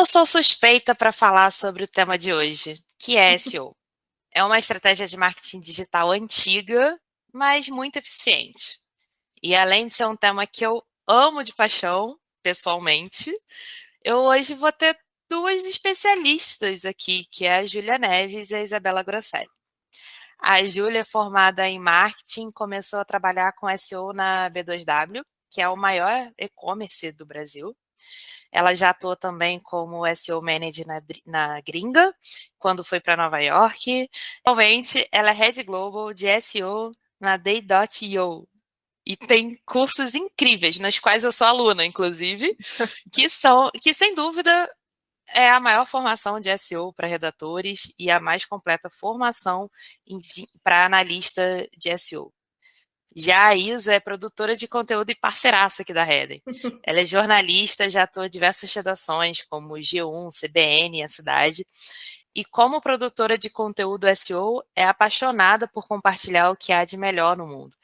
Eu sou suspeita para falar sobre o tema de hoje, que é SEO. É uma estratégia de marketing digital antiga, mas muito eficiente. E além de ser um tema que eu amo de paixão, pessoalmente, eu hoje vou ter duas especialistas aqui, que é a Júlia Neves e a Isabela Grosselli. A Júlia é formada em marketing, começou a trabalhar com SEO na B2W, que é o maior e-commerce do Brasil. Ela já atuou também como SEO Manager na gringa, quando foi para Nova York. Atualmente, ela é Head Global de SEO na Day.io. E tem cursos incríveis, nos quais eu sou aluna, inclusive, que sem dúvida é a maior formação de SEO para redatores e a mais completa formação para analista de SEO. Já a Isa é produtora de conteúdo e parceiraça aqui da Headen. Ela é jornalista, já atuou em diversas redações, como G1, CBN, A Cidade. E como produtora de conteúdo SEO, é apaixonada por compartilhar o que há de melhor no mundo.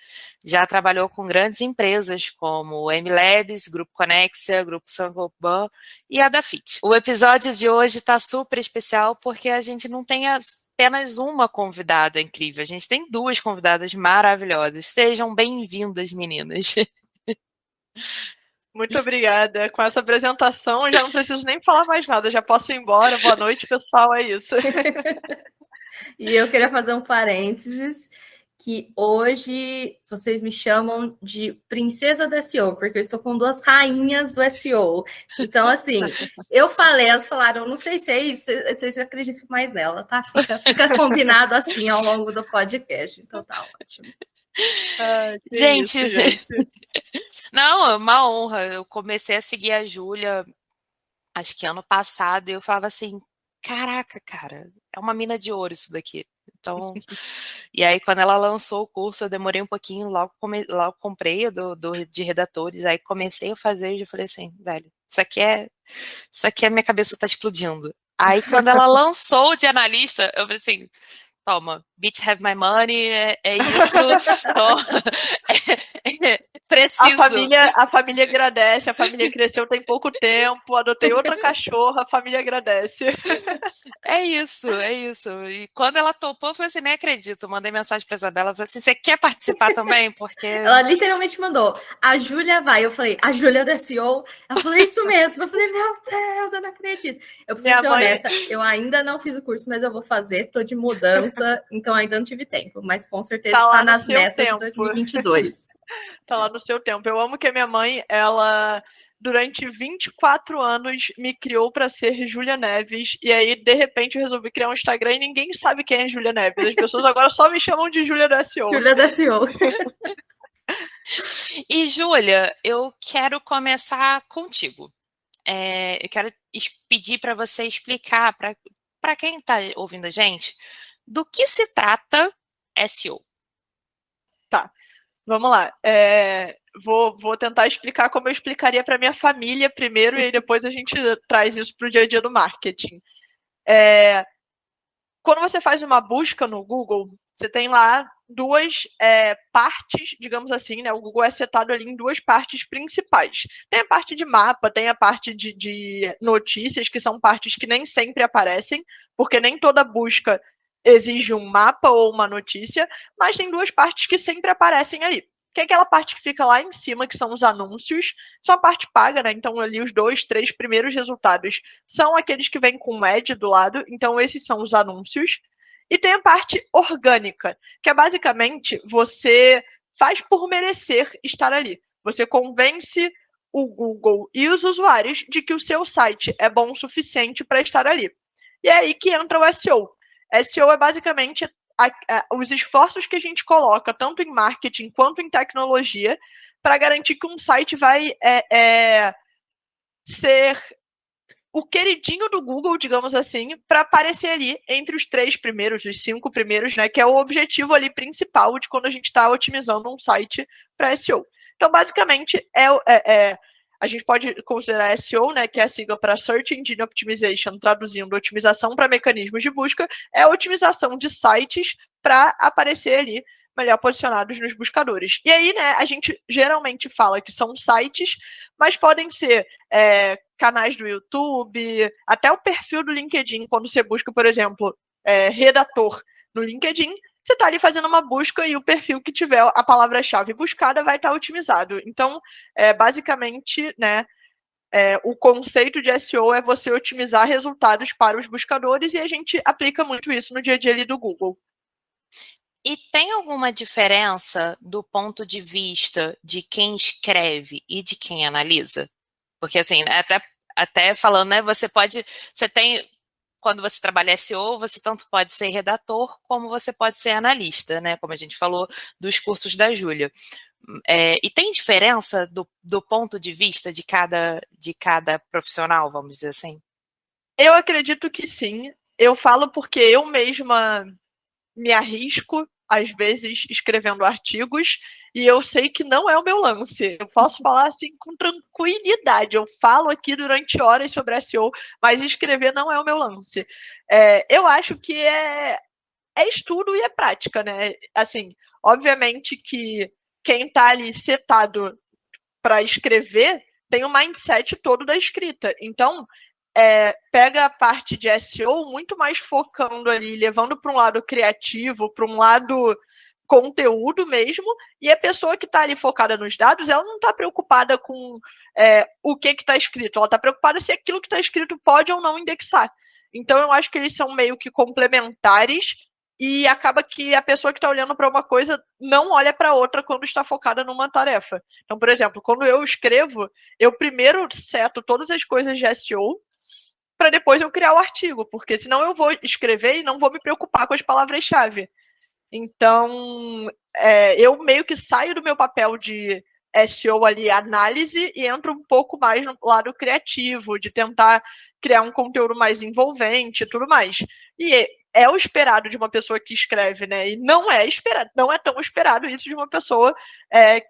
Já trabalhou com grandes empresas como MLabs, Grupo Conexia, Grupo Saint-Gobain e a Dafit. O episódio de hoje está super especial porque a gente não tem apenas uma convidada incrível, a gente tem duas convidadas maravilhosas. Sejam bem-vindas, meninas. Muito obrigada. Com essa apresentação, eu já não preciso nem falar mais nada, já posso ir embora. Boa noite, pessoal, é isso. E eu queria fazer um parênteses, que hoje vocês me chamam de princesa do SEO, porque eu estou com duas rainhas do SEO. Então, assim, eu falei, elas falaram, não sei se é isso, vocês acreditam mais nela, tá? Fica combinado assim ao longo do podcast. Então tá ótimo. Gente, não, é uma honra. Eu comecei a seguir a Júlia, acho que ano passado, e eu falava assim, caraca, cara, é uma mina de ouro isso daqui. Então, e aí quando ela lançou o curso, eu demorei um pouquinho, logo comprei de redatores, aí comecei a fazer e já falei assim, velho, isso aqui a minha cabeça tá explodindo. Aí quando ela lançou de analista, eu falei assim, toma, bitch have my money, é isso, toma, preciso. A família agradece, a família cresceu tem pouco tempo, adotei outra cachorra, a família agradece. É isso. E quando ela topou, eu falei assim, nem acredito. Mandei mensagem pra Isabela, falei assim, você quer participar também? Porque... Ela literalmente mandou, a Júlia vai. Eu falei, a Júlia do SEO? Ela falou, isso mesmo. Eu falei, meu Deus, eu não acredito. Eu preciso ser honesta, eu ainda não fiz o curso, mas eu vou fazer, tô de mudança, então ainda não tive tempo. Mas com certeza tá nas metas de 2022. Tá lá no seu tempo. Eu amo que a minha mãe, ela... durante 24 anos me criou para ser Júlia Neves, e aí de repente eu resolvi criar um Instagram e ninguém sabe quem é Júlia Neves. As pessoas agora só me chamam de Júlia da SEO. Júlia da SEO. E Júlia, eu quero começar contigo. Eu quero pedir para você explicar para quem está ouvindo a gente do que se trata SEO. Tá. Vamos lá. Vou tentar explicar como eu explicaria para minha família primeiro e aí depois a gente traz isso para o dia a dia do marketing. Quando você faz uma busca no Google, você tem lá duas partes, digamos assim, né? O Google é setado ali em duas partes principais. Tem a parte de mapa, tem a parte de notícias, que são partes que nem sempre aparecem, porque nem toda busca exige um mapa ou uma notícia, mas tem duas partes que sempre aparecem ali. Que é aquela parte que fica lá em cima, que são os anúncios, são a parte paga, né? Então, ali os 2, 3 primeiros resultados são aqueles que vêm com ad do lado, então esses são os anúncios. E tem a parte orgânica, que é basicamente você faz por merecer estar ali. Você convence o Google e os usuários de que o seu site é bom o suficiente para estar ali. E é aí que entra o SEO. SEO é basicamente os esforços que a gente coloca, tanto em marketing quanto em tecnologia, para garantir que um site vai ser o queridinho do Google, digamos assim, para aparecer ali entre os 3 primeiros, os 5 primeiros, né, que é o objetivo ali principal de quando a gente está otimizando um site para SEO. Então, basicamente, a gente pode considerar SEO, né, que é a sigla para Search Engine Optimization, traduzindo otimização para mecanismos de busca, é a otimização de sites para aparecer ali melhor posicionados nos buscadores. E aí, né, a gente geralmente fala que são sites, mas podem ser canais do YouTube, até o perfil do LinkedIn, quando você busca, por exemplo, redator no LinkedIn, você está ali fazendo uma busca e o perfil que tiver a palavra-chave buscada vai estar otimizado. Então, basicamente, né, o conceito de SEO é você otimizar resultados para os buscadores e a gente aplica muito isso no dia a dia ali do Google. E tem alguma diferença do ponto de vista de quem escreve e de quem analisa? Porque, assim, até falando, né, quando você trabalha SEO, você tanto pode ser redator, como você pode ser analista, né, como a gente falou dos cursos da Júlia. E tem diferença do ponto de vista de cada profissional, vamos dizer assim? Eu acredito que sim. Eu falo porque eu mesma me arrisco, às vezes, escrevendo artigos, e eu sei que não é o meu lance. Eu posso falar assim com tranquilidade. Eu falo aqui durante horas sobre SEO, mas escrever não é o meu lance. Eu acho que é estudo e é prática, né? Assim, obviamente que quem está ali setado para escrever tem o mindset todo da escrita. Então, pega a parte de SEO muito mais focando ali, levando para um lado criativo, para um lado conteúdo mesmo, e a pessoa que está ali focada nos dados, ela não está preocupada com o que está escrito, ela está preocupada se aquilo que está escrito pode ou não indexar. Então, eu acho que eles são meio que complementares e acaba que a pessoa que está olhando para uma coisa não olha para outra quando está focada numa tarefa. Então, por exemplo, quando eu escrevo, eu primeiro seto todas as coisas de SEO para depois eu criar o artigo, porque senão eu vou escrever e não vou me preocupar com as palavras-chave. Então, eu meio que saio do meu papel de SEO ali, análise, e entro um pouco mais no lado criativo, de tentar criar um conteúdo mais envolvente e tudo mais. E é o esperado de uma pessoa que escreve, né? E não é esperado, não é tão esperado isso de uma pessoa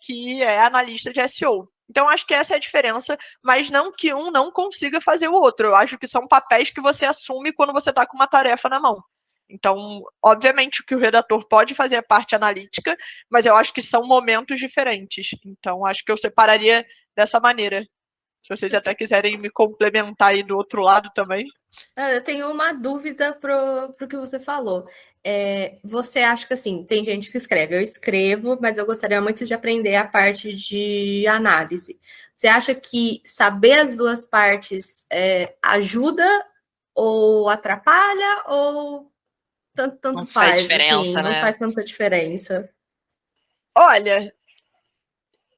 que é analista de SEO. Então, acho que essa é a diferença, mas não que um não consiga fazer o outro. Eu acho que são papéis que você assume quando você está com uma tarefa na mão. Então, obviamente que o redator pode fazer a parte analítica, mas eu acho que são momentos diferentes. Então, acho que eu separaria dessa maneira. Se vocês até quiserem me complementar aí do outro lado também. Eu tenho uma dúvida pro que você falou. Você acha que, assim, tem gente que escreve, eu escrevo, mas eu gostaria muito de aprender a parte de análise. Você acha que saber as duas partes ajuda ou atrapalha ou tanto Não faz faz, diferença, assim, não né? faz tanta diferença? Olha,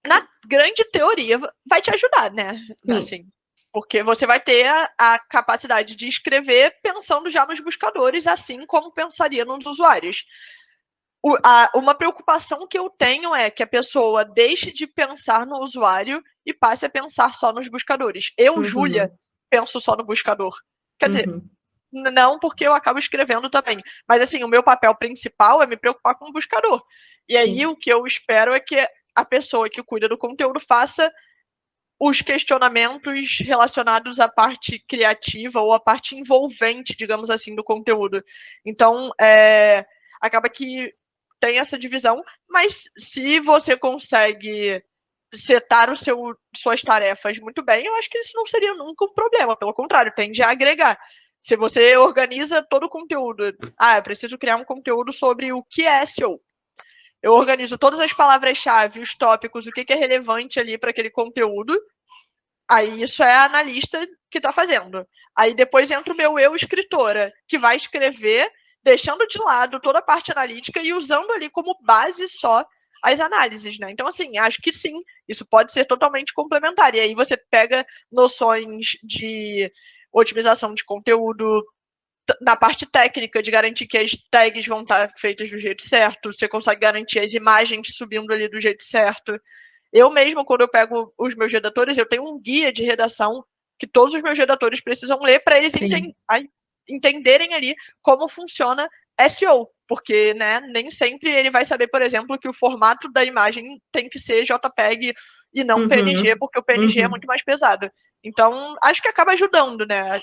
na grande teoria, vai te ajudar, né? Sim. Assim, porque você vai ter a capacidade de escrever pensando já nos buscadores, assim como pensaria nos usuários. Uma preocupação que eu tenho é que a pessoa deixe de pensar no usuário e passe a pensar só nos buscadores. Eu, Júlia, penso só no buscador. Quer dizer, não porque eu acabo escrevendo também. Mas, assim, o meu papel principal é me preocupar com o buscador. E aí, Sim. o que eu espero é que a pessoa que cuida do conteúdo faça os questionamentos relacionados à parte criativa ou à parte envolvente, digamos assim, do conteúdo. Então, acaba que tem essa divisão, mas se você consegue setar suas tarefas muito bem, eu acho que isso não seria nunca um problema, pelo contrário, tende a agregar. Se você organiza todo o conteúdo, eu preciso criar um conteúdo sobre o que é SEO. Eu organizo todas as palavras-chave, os tópicos, o que é relevante ali para aquele conteúdo. Aí isso é a analista que está fazendo. Aí depois entra o meu eu escritora, que vai escrever, deixando de lado toda a parte analítica e usando ali como base só as análises, né? Então, assim, acho que sim, isso pode ser totalmente complementar. E aí você pega noções de otimização de conteúdo na parte técnica, de garantir que as tags vão estar feitas do jeito certo, você consegue garantir as imagens subindo ali do jeito certo. Eu mesmo, quando eu pego os meus redatores, eu tenho um guia de redação que todos os meus redatores precisam ler para eles entenderem ali como funciona SEO, porque, né, nem sempre ele vai saber, por exemplo, que o formato da imagem tem que ser JPEG e não PNG, porque o PNG é muito mais pesado. Então, acho que acaba ajudando, né?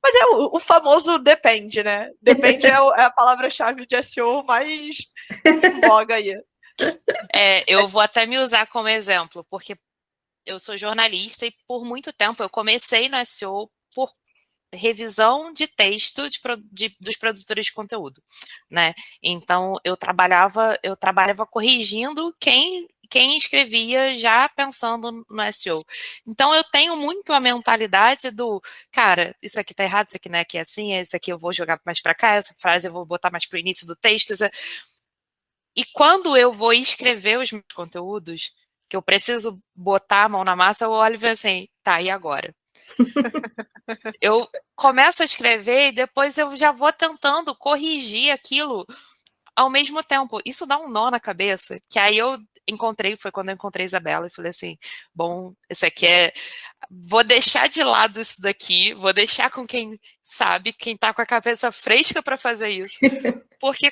Mas é o famoso depende, né? Depende é a palavra-chave de SEO mais em voga aí. Eu vou até me usar como exemplo, porque eu sou jornalista e por muito tempo eu comecei no SEO por revisão de texto dos produtores de conteúdo, né? Então eu trabalhava corrigindo quem escrevia já pensando no SEO. Então eu tenho muito a mentalidade do, cara, isso aqui tá errado, isso aqui não é aqui assim, isso aqui eu vou jogar mais para cá, essa frase eu vou botar mais pro início do texto. E quando eu vou escrever os meus conteúdos, que eu preciso botar a mão na massa, eu olho e vejo assim, tá, e agora? Eu começo a escrever e depois eu já vou tentando corrigir aquilo ao mesmo tempo. Isso dá um nó na cabeça, que aí foi quando eu encontrei a Isabela e falei assim, bom, esse aqui vou deixar de lado isso daqui, vou deixar com quem sabe, quem tá com a cabeça fresca para fazer isso, porque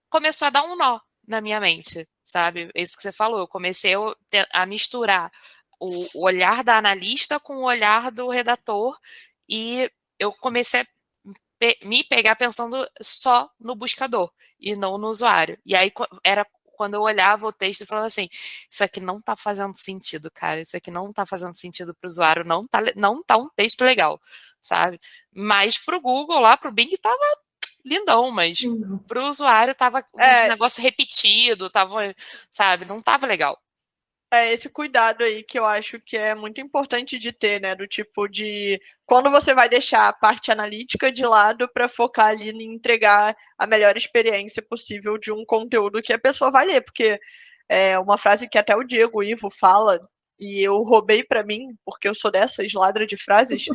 começou a dar um nó na minha mente, sabe? Isso que você falou, eu comecei a misturar o olhar da analista com o olhar do redator e eu comecei a me pegar pensando só no buscador e não no usuário. E aí era quando eu olhava o texto e falava assim, isso aqui não tá fazendo sentido, cara, isso aqui não tá fazendo sentido pro usuário, não tá um texto legal, sabe? Mas pro Google lá, pro Bing, tava lindão, mas pro usuário tava um negócio repetido, tava, sabe, não tava legal. É esse cuidado aí que eu acho que é muito importante de ter, né? Do tipo de quando você vai deixar a parte analítica de lado para focar ali em entregar a melhor experiência possível de um conteúdo que a pessoa vai ler, porque é uma frase que até o Diego Ivo fala, e eu roubei para mim, porque eu sou dessas ladra de frases,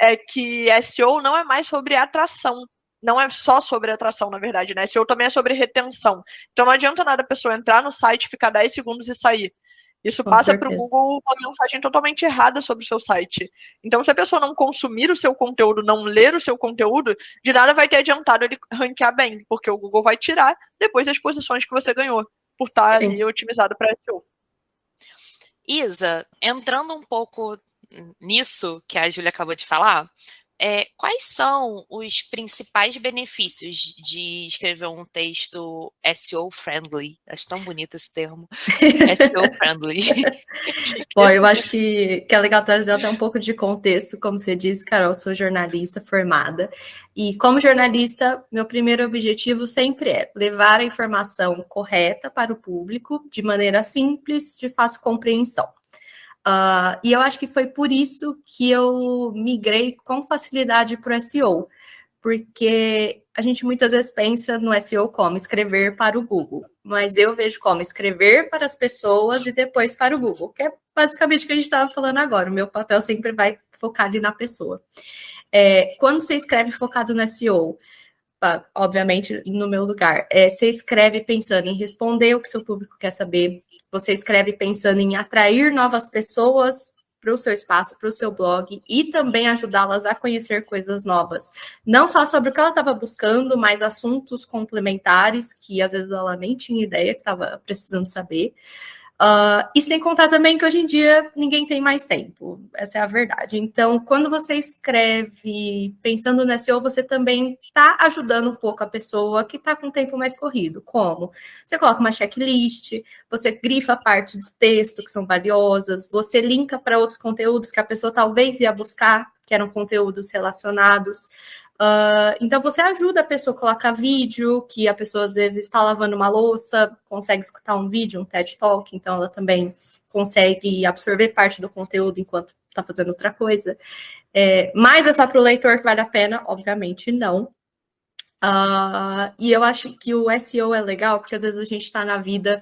é que SEO não é mais sobre atração. Não é só sobre atração, na verdade, né? SEO também é sobre retenção. Então não adianta nada a pessoa entrar no site, ficar 10 segundos e sair. Isso passa para o Google uma mensagem totalmente errada sobre o seu site. Então, se a pessoa não consumir o seu conteúdo, não ler o seu conteúdo, de nada vai ter adiantado ele ranquear bem, porque o Google vai tirar depois as posições que você ganhou, por estar ali otimizado para SEO. Isa, entrando um pouco nisso que a Júlia acabou de falar, quais são os principais benefícios de escrever um texto SEO friendly? Acho tão bonito esse termo. SEO friendly. Bom, eu acho que é legal trazer até um pouco de contexto. Como você disse, Carol, sou jornalista formada. E como jornalista, meu primeiro objetivo sempre é levar a informação correta para o público, de maneira simples, de fácil compreensão. E eu acho que foi por isso que eu migrei com facilidade para o SEO, porque a gente muitas vezes pensa no SEO como escrever para o Google, mas eu vejo como escrever para as pessoas e depois para o Google, que é basicamente o que a gente estava falando agora. O meu papel sempre vai focar ali na pessoa. Quando você escreve focado no SEO, obviamente, no meu lugar, você escreve pensando em responder o que seu público quer saber, você escreve pensando em atrair novas pessoas para o seu espaço, para o seu blog e também ajudá-las a conhecer coisas novas. Não só sobre o que ela estava buscando, mas assuntos complementares que às vezes ela nem tinha ideia que estava precisando saber. E sem contar também que hoje em dia ninguém tem mais tempo, essa é a verdade. Então, quando você escreve pensando no SEO, você também está ajudando um pouco a pessoa que está com o tempo mais corrido. Como? Você coloca uma checklist, você grifa partes do texto que são valiosas, você linka para outros conteúdos que a pessoa talvez ia buscar, que eram conteúdos relacionados. Então, você ajuda a pessoa a colocar vídeo, que a pessoa às vezes está lavando uma louça, consegue escutar um vídeo, um TED Talk, então ela também consegue absorver parte do conteúdo enquanto está fazendo outra coisa. Mas é só para o leitor que vale a pena? Obviamente não. E eu acho que o SEO é legal, porque às vezes a gente está na vida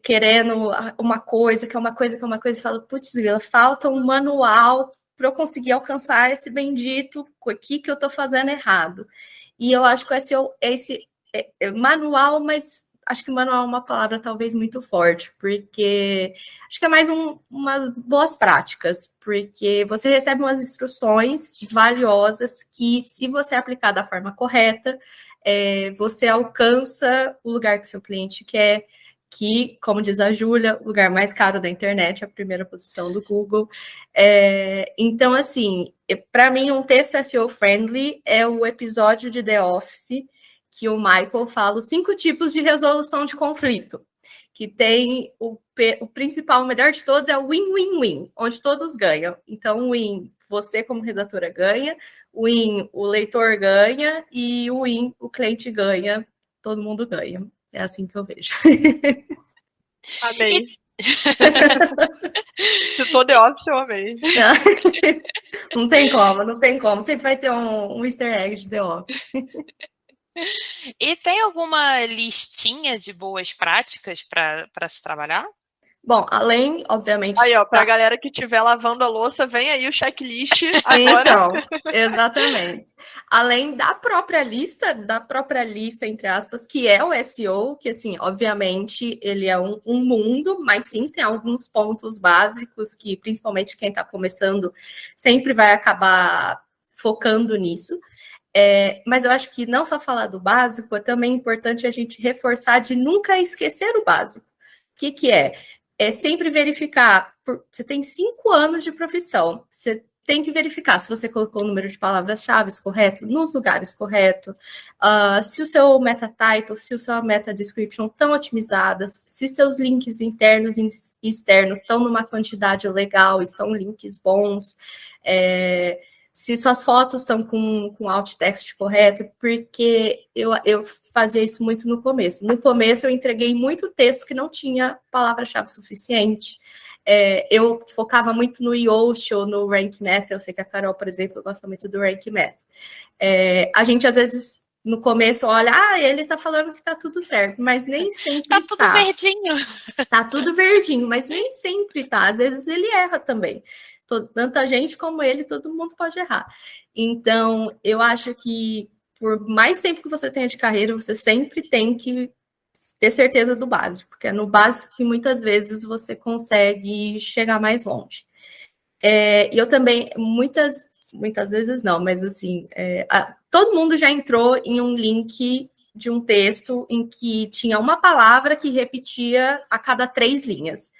querendo uma coisa, que é uma coisa, e fala, putz, falta um manual para eu conseguir alcançar esse bendito, o que eu estou fazendo errado. E eu acho que o SEO é esse manual, mas acho que manual é uma palavra talvez muito forte, porque acho que é mais umas boas práticas, porque você recebe umas instruções valiosas que, se você aplicar da forma correta, você alcança o lugar que seu cliente quer, que, como diz a Júlia, o lugar mais caro da internet, a primeira posição do Google. Então, assim, para mim, um texto SEO friendly é o episódio de The Office que o Michael fala os 5 tipos de resolução de conflito, que tem o principal, o melhor de todos é o win-win-win, onde todos ganham. Então, win, você como redatora ganha, win, o leitor ganha, e o win, o cliente ganha, todo mundo ganha. É assim que eu vejo. Amei. Se tô The Office, eu amei. Não tem como, não tem como. Sempre vai ter um easter egg de The Office. E tem alguma listinha de boas práticas para se trabalhar? Bom, além, obviamente... Aí, ó, pra galera que estiver lavando a louça, vem aí o checklist agora. Então, exatamente. Além da própria lista, entre aspas, que é o SEO, que, assim, obviamente, ele é um mundo, mas sim, tem alguns pontos básicos que, principalmente, quem está começando, sempre vai acabar focando nisso. Mas eu acho que não só falar do básico, é também importante a gente reforçar de nunca esquecer o básico. O que é? É sempre verificar. Você tem 5 anos de profissão, você tem que verificar se você colocou o número de palavras-chave correto, nos lugares corretos, se o seu meta title, se o seu meta description estão otimizadas, se seus links internos e externos estão numa quantidade legal e são links bons, se suas fotos estão com alt text correto, porque eu fazia isso muito no começo. No começo, eu entreguei muito texto que não tinha palavra-chave suficiente. Eu focava muito no Yoast ou no Rank Math. Eu sei que a Carol, por exemplo, gosta muito do Rank Math. A gente, às vezes, no começo, olha, ele tá falando que tá tudo certo, mas nem sempre tá. Tá tudo verdinho. Tá tudo verdinho, mas nem sempre tá. Às vezes ele erra também. Tanta gente como ele, todo mundo pode errar. Então, eu acho que por mais tempo que você tenha de carreira, você sempre tem que ter certeza do básico, porque é no básico que muitas vezes você consegue chegar mais longe. E eu também, muitas vezes não, mas assim, todo mundo já entrou em um link de um texto em que tinha uma palavra que repetia a cada 3 linhas.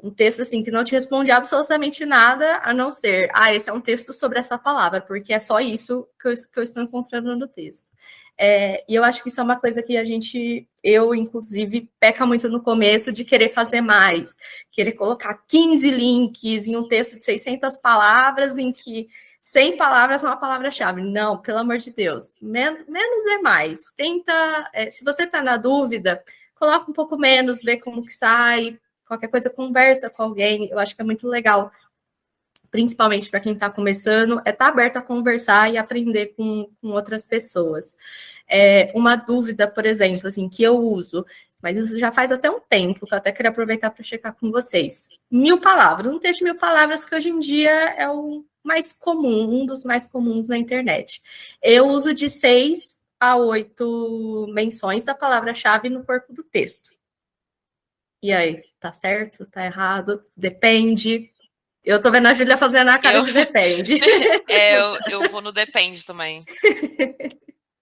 Um texto assim que não te responde absolutamente nada, a não ser, esse é um texto sobre essa palavra, porque é só isso que eu estou encontrando no texto. E eu acho que isso é uma coisa que eu, inclusive, peca muito no começo de querer fazer mais, querer colocar 15 links em um texto de 600 palavras, em que 100 palavras são uma palavra-chave. Não, pelo amor de Deus, menos é mais. Tenta, se você está na dúvida, coloca um pouco menos, vê como que sai. Qualquer coisa, conversa com alguém. Eu acho que é muito legal, principalmente para quem está começando, estar aberto a conversar e aprender com outras pessoas. Uma dúvida, por exemplo, assim, que eu uso, mas isso já faz até um tempo, que eu até queria aproveitar para checar com vocês. 1000 palavras, um texto de 1000 palavras que hoje em dia é o mais comum, um dos mais comuns na internet. Eu uso de 6 a 8 menções da palavra-chave no corpo do texto. E aí, tá certo? Tá errado? Depende. Eu tô vendo a Júlia fazendo a cara de depende. Eu vou no depende também.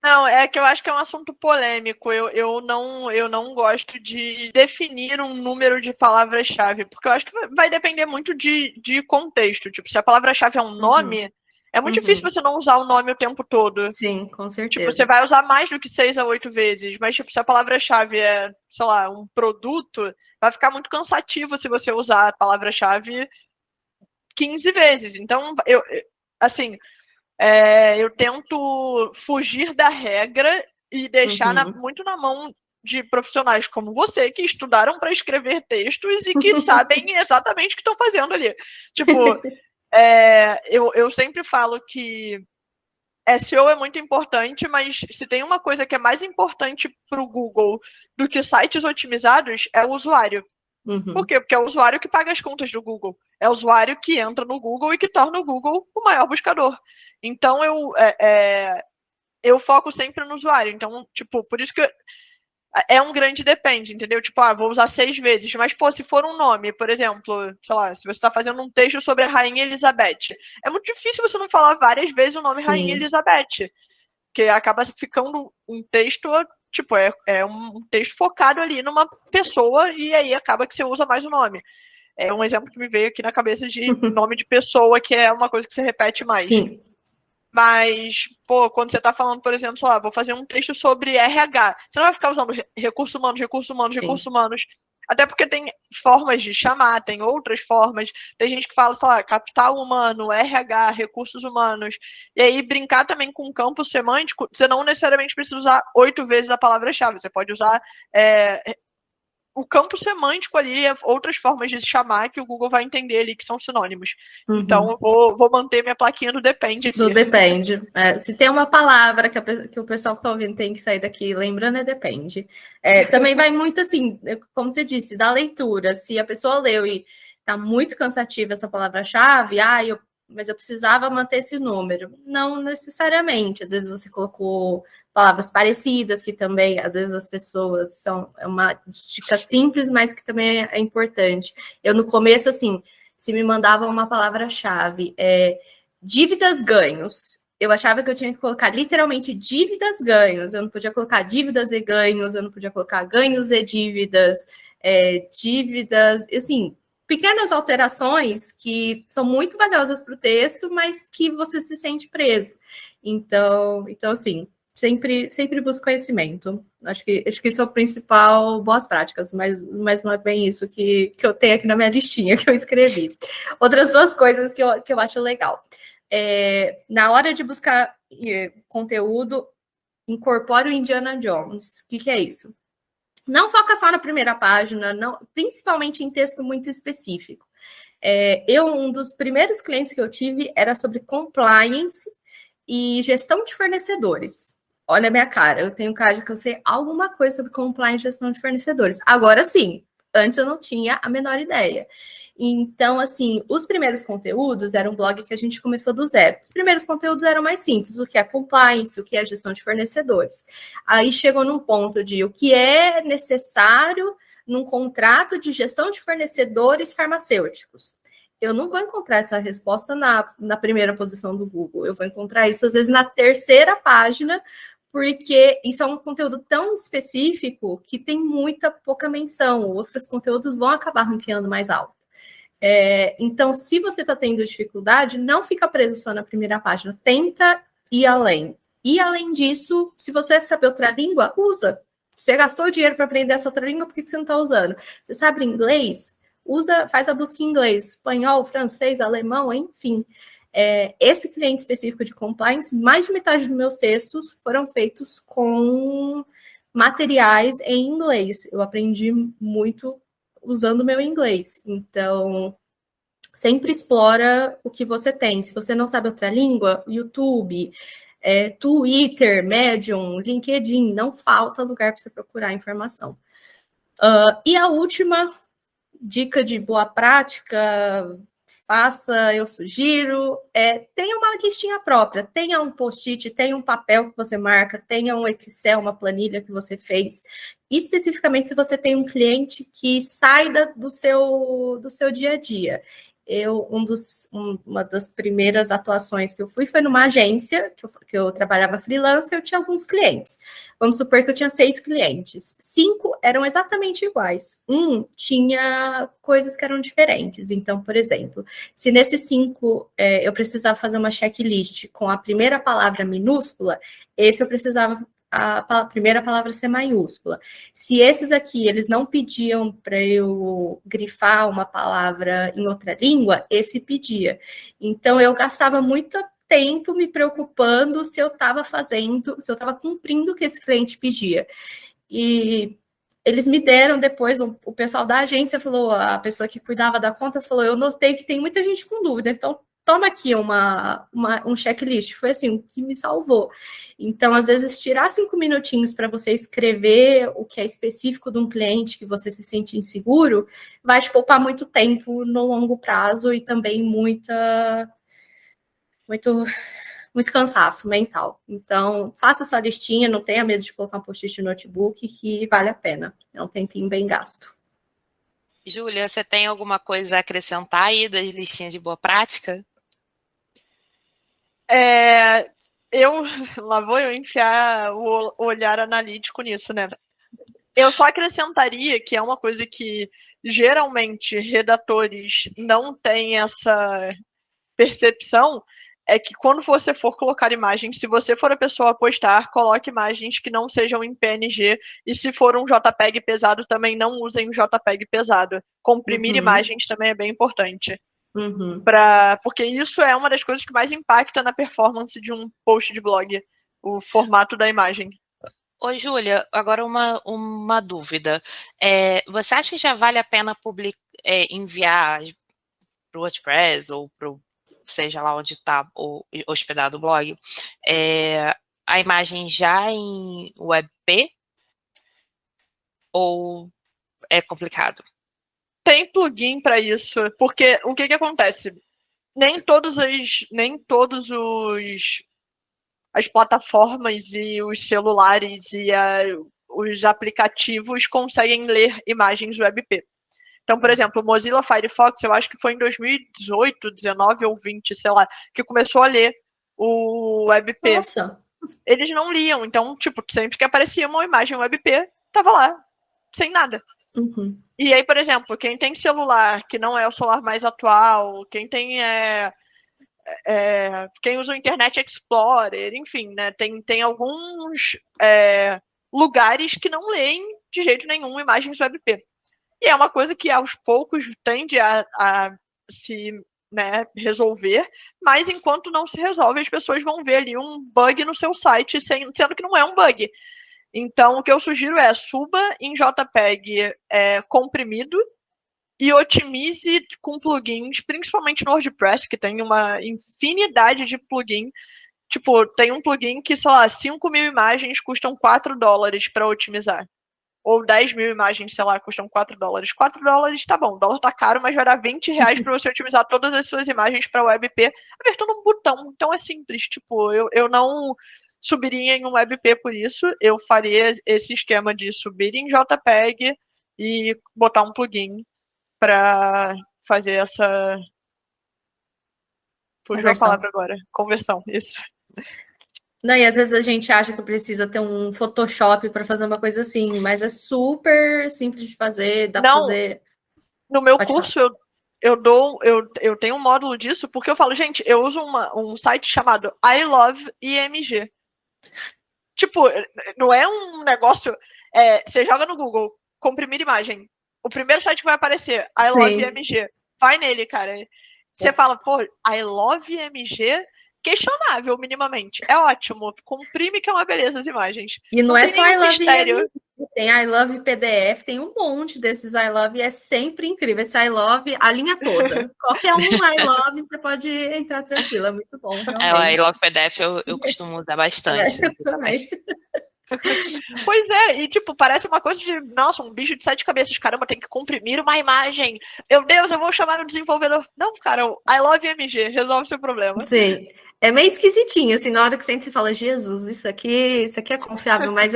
Não, é que eu acho que é um assunto polêmico. Eu não gosto de definir um número de palavras-chave, porque eu acho que vai depender muito de contexto. Tipo, se a palavra-chave é um nome, é muito difícil você não usar o nome o tempo todo. Sim, com certeza. Tipo, você vai usar mais do que 6 a 8 vezes, mas tipo, se a palavra-chave é, sei lá, um produto, vai ficar muito cansativo se você usar a palavra-chave 15 vezes. Então, eu tento fugir da regra e deixar muito na mão de profissionais como você, que estudaram para escrever textos e que sabem exatamente o que estão fazendo ali. Tipo, eu sempre falo que SEO é muito importante, mas se tem uma coisa que é mais importante para o Google do que sites otimizados, é o usuário. Por quê? Porque é o usuário que paga as contas do Google. É o usuário que entra no Google e que torna o Google o maior buscador. Então, eu foco sempre no usuário. Então, tipo, por isso que é um grande depende, entendeu? Tipo, vou usar 6 vezes. Mas, pô, se for um nome, por exemplo, sei lá, se você está fazendo um texto sobre a Rainha Elizabeth, é muito difícil você não falar várias vezes o nome Rainha Elizabeth. Porque acaba ficando um texto tipo, é um texto focado ali numa pessoa e aí acaba que você usa mais o nome. É um exemplo que me veio aqui na cabeça de nome de pessoa, que é uma coisa que você repete mais. Sim. Mas, pô, quando você tá falando, por exemplo, sei lá, vou fazer um texto sobre RH, você não vai ficar usando recursos humanos, recursos humanos, Sim. recursos humanos. Até porque tem formas de chamar, tem outras formas. Tem gente que fala, sei lá, capital humano, RH, recursos humanos. E aí, brincar também com campo semântico, você não necessariamente precisa usar 8 vezes a palavra-chave. Você pode usar o campo semântico ali, outras formas de chamar que o Google vai entender ali, que são sinônimos. Uhum. Então, eu vou manter minha plaquinha do depende aqui. Do depende. Se tem uma palavra que o pessoal que está ouvindo tem que sair daqui lembrando, depende. Também vai muito assim, como você disse, da leitura. Se a pessoa leu e está muito cansativa essa palavra-chave, mas eu precisava manter esse número. Não necessariamente. Às vezes você colocou palavras parecidas, que também, às vezes, as pessoas é uma dica simples, mas que também é importante. Eu, no começo, assim, se me mandavam uma palavra-chave, dívidas ganhos. Eu achava que eu tinha que colocar literalmente dívidas ganhos. Eu não podia colocar dívidas e ganhos, eu não podia colocar ganhos e dívidas, dívidas, assim, pequenas alterações que são muito valiosas para o texto, mas que você se sente preso. Então assim, sempre busco conhecimento. Acho que isso é o principal, boas práticas, mas não é bem isso que eu tenho aqui na minha listinha que eu escrevi. Outras duas coisas que eu acho legal. Na hora de buscar conteúdo, incorpore o Indiana Jones. O que é isso? Não foca só na primeira página, não, principalmente em texto muito específico. Um dos primeiros clientes que eu tive era sobre compliance e gestão de fornecedores. Olha a minha cara, eu tenho cara de que eu sei alguma coisa sobre compliance e gestão de fornecedores. Agora sim, antes eu não tinha a menor ideia. Então, assim, os primeiros conteúdos era um blog que a gente começou do zero. Os primeiros conteúdos eram mais simples, o que é compliance, o que é gestão de fornecedores. Aí chegou num ponto de o que é necessário num contrato de gestão de fornecedores farmacêuticos. Eu não vou encontrar essa resposta na primeira posição do Google. Eu vou encontrar isso, às vezes, na terceira página, porque isso é um conteúdo tão específico que tem muita pouca menção. Outros conteúdos vão acabar ranqueando mais alto. Então, se você está tendo dificuldade, não fica preso só na primeira página. Tenta ir além. E, além disso, se você sabe outra língua, usa. Você gastou dinheiro para aprender essa outra língua, por que você não está usando? Você sabe inglês? Faz a busca em inglês, espanhol, francês, alemão, enfim. Esse cliente específico de compliance, mais de metade dos meus textos foram feitos com materiais em inglês. Eu aprendi muito usando o meu inglês. Então, sempre explora o que você tem. Se você não sabe outra língua, YouTube, Twitter, Medium, LinkedIn, não falta lugar para você procurar informação. E a última dica de boa prática, eu sugiro, tenha uma listinha própria, tenha um post-it, tenha um papel que você marca, tenha um Excel, uma planilha que você fez, especificamente se você tem um cliente que sai do seu dia a dia. Uma das primeiras atuações que eu fui foi numa agência, que eu trabalhava freelancer, eu tinha alguns clientes. Vamos supor que eu tinha 6 clientes. 5 eram exatamente iguais. Tinha coisas que eram diferentes. Então, por exemplo, se nesses 5 eu precisava fazer uma checklist com a primeira palavra minúscula, esse eu precisava a primeira palavra ser maiúscula. Se esses aqui, eles não pediam para eu grifar uma palavra em outra língua, esse pedia. Então, eu gastava muito tempo me preocupando se eu estava cumprindo o que esse cliente pedia. E eles me deram depois, o pessoal da agência falou, a pessoa que cuidava da conta falou, eu notei que tem muita gente com dúvida, então toma aqui um checklist. Foi assim, o que me salvou. Então, às vezes, tirar 5 minutinhos para você escrever o que é específico de um cliente que você se sente inseguro, vai te poupar muito tempo no longo prazo e também muito cansaço mental. Então, faça essa listinha, não tenha medo de colocar um post-it no notebook, que vale a pena. É um tempinho bem gasto. Júlia, você tem alguma coisa a acrescentar aí das listinhas de boa prática? Lá vou eu enfiar o olhar analítico nisso, né? Eu só acrescentaria que é uma coisa que geralmente redatores não têm essa percepção, é que quando você for colocar imagens, se você for a pessoa a postar, coloque imagens que não sejam em PNG, e se for um JPEG pesado, também não usem um JPEG pesado. Comprimir imagens também é bem importante. Porque isso é uma das coisas que mais impacta na performance de um post de blog, o formato da imagem. Ô, Júlia, agora uma dúvida. Você acha que já vale a pena enviar para o WordPress ou para seja lá onde está hospedado o blog, a imagem já em WebP? Ou é complicado? Tem plugin para isso, porque o que acontece? Nem todos as plataformas e os celulares e os aplicativos conseguem ler imagens WebP. Então, por exemplo, o Mozilla Firefox, eu acho que foi em 2018, 19 ou 20, sei lá, que começou a ler o WebP. Nossa. Eles não liam, então, tipo, sempre que aparecia uma imagem WebP, tava lá, sem nada. E aí, por exemplo, quem tem celular que não é o celular mais atual, quem tem quem usa o Internet Explorer, enfim, né? Tem alguns lugares que não leem de jeito nenhum imagens WebP. E é uma coisa que aos poucos tende a se resolver, mas enquanto não se resolve, as pessoas vão ver ali um bug no seu site, sendo que não é um bug. Então, o que eu sugiro é suba em JPEG comprimido e otimize com plugins, principalmente no WordPress, que tem uma infinidade de plugins. Tipo, tem um plugin que, sei lá, 5.000 imagens custam $4 para otimizar. Ou 10.000 imagens, sei lá, custam $4. $4 tá bom, o dólar tá caro, mas vai dar R$20 para você otimizar todas as suas imagens para WebP apertando um botão. Então é simples, tipo, eu não subiria em um WebP por isso, eu faria esse esquema de subir em JPEG e botar um plugin para fazer essa... Fugiu a palavra agora. Conversão, isso. Não, e às vezes a gente acha que precisa ter um Photoshop para fazer uma coisa assim, mas é super simples de fazer, dá para fazer... No meu curso, eu tenho um módulo disso, porque eu falo, gente, eu uso um site chamado I Love IMG. Tipo, não é um negócio... você joga no Google, comprimir imagem. O primeiro site que vai aparecer, I Love IMG. Vai nele, cara. Você fala, pô, I Love IMG... questionável, minimamente. É ótimo. Comprime que é uma beleza as imagens. E não é só I Love IMG, tem I Love PDF, tem um monte desses I Love e é sempre incrível. Esse I Love, a linha toda. Qualquer um I Love, você pode entrar tranquilo, é muito bom. O I Love PDF eu costumo usar bastante. Eu também. Pois é, e tipo, parece uma coisa de, nossa, um bicho de 7 cabeças, caramba, tem que comprimir uma imagem. Meu Deus, eu vou chamar um desenvolvedor. Não, cara, o I Love IMG resolve seu problema. Sim. É meio esquisitinho, assim, na hora que você entra e fala, Jesus, isso aqui é confiável, mas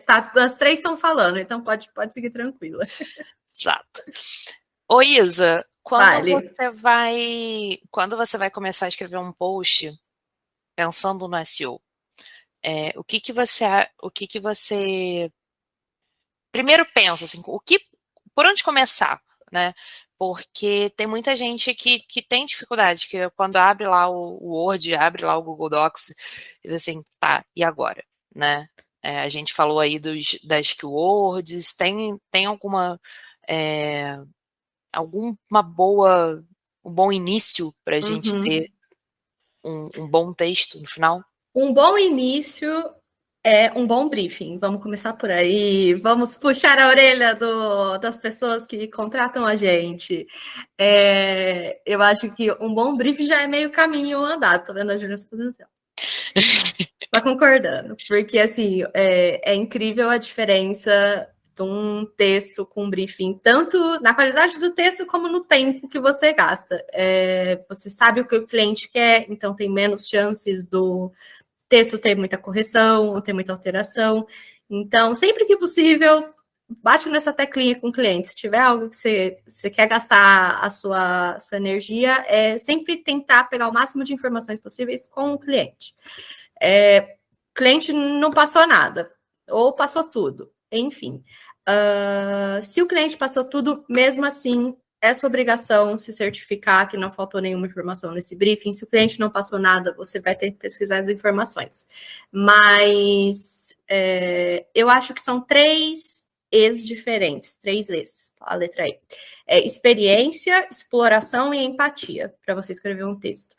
tá, as três estão falando, então pode seguir tranquila. Exato. Ô, Isa, quando você vai começar a escrever um post pensando no SEO, o que você primeiro pensa, assim, por onde começar, né? Porque tem muita gente que tem dificuldade, que quando abre lá o Word, abre lá o Google Docs, e assim, tá, e agora, né? A gente falou aí das keywords, tem um bom início para a gente ter um bom texto no final? Um bom início é um bom briefing. Vamos começar por aí. Vamos puxar a orelha das pessoas que contratam a gente. Eu acho que um bom briefing já é meio caminho andado. Tô vendo a Júlia Exponencial. Tá concordando. Porque, assim, é incrível a diferença de um texto com briefing, tanto na qualidade do texto como no tempo que você gasta. Você sabe o que o cliente quer, então tem menos chances do texto ter muita correção, ter muita alteração. Então, sempre que possível, bate nessa teclinha com o cliente. Se tiver algo que você quer gastar a sua energia, sempre tentar pegar o máximo de informações possíveis com o cliente. Cliente não passou nada, ou passou tudo, enfim. Se o cliente passou tudo, mesmo assim, é sua obrigação se certificar que não faltou nenhuma informação nesse briefing. Se o cliente não passou nada, você vai ter que pesquisar as informações. Mas eu acho que são 3 E's diferentes, 3 E's, a letra E. Experiência, exploração e empatia, para você escrever um texto.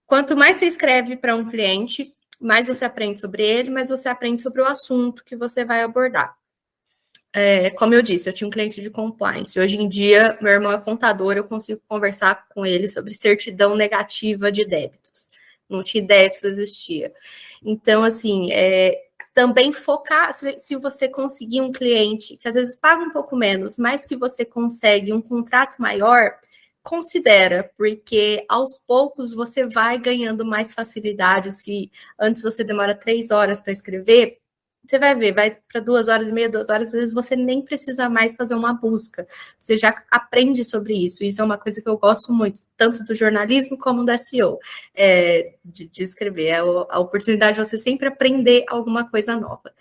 Quanto mais você escreve para um cliente, mais você aprende sobre ele, mais você aprende sobre o assunto que você vai abordar. Como eu disse, eu tinha um cliente de compliance. Hoje em dia, meu irmão é contador, eu consigo conversar com ele sobre certidão negativa de débitos. Não tinha ideia que isso existia. Então, assim, também focar, se você conseguir um cliente que às vezes paga um pouco menos, mas que você consegue um contrato maior, considera, porque aos poucos você vai ganhando mais facilidade. Se antes você demora 3 horas para escrever, você vai ver, vai para 2h30, 2 horas, às vezes você nem precisa mais fazer uma busca. Você já aprende sobre isso. Isso é uma coisa que eu gosto muito, tanto do jornalismo como do SEO, de escrever. A oportunidade de você sempre aprender alguma coisa nova.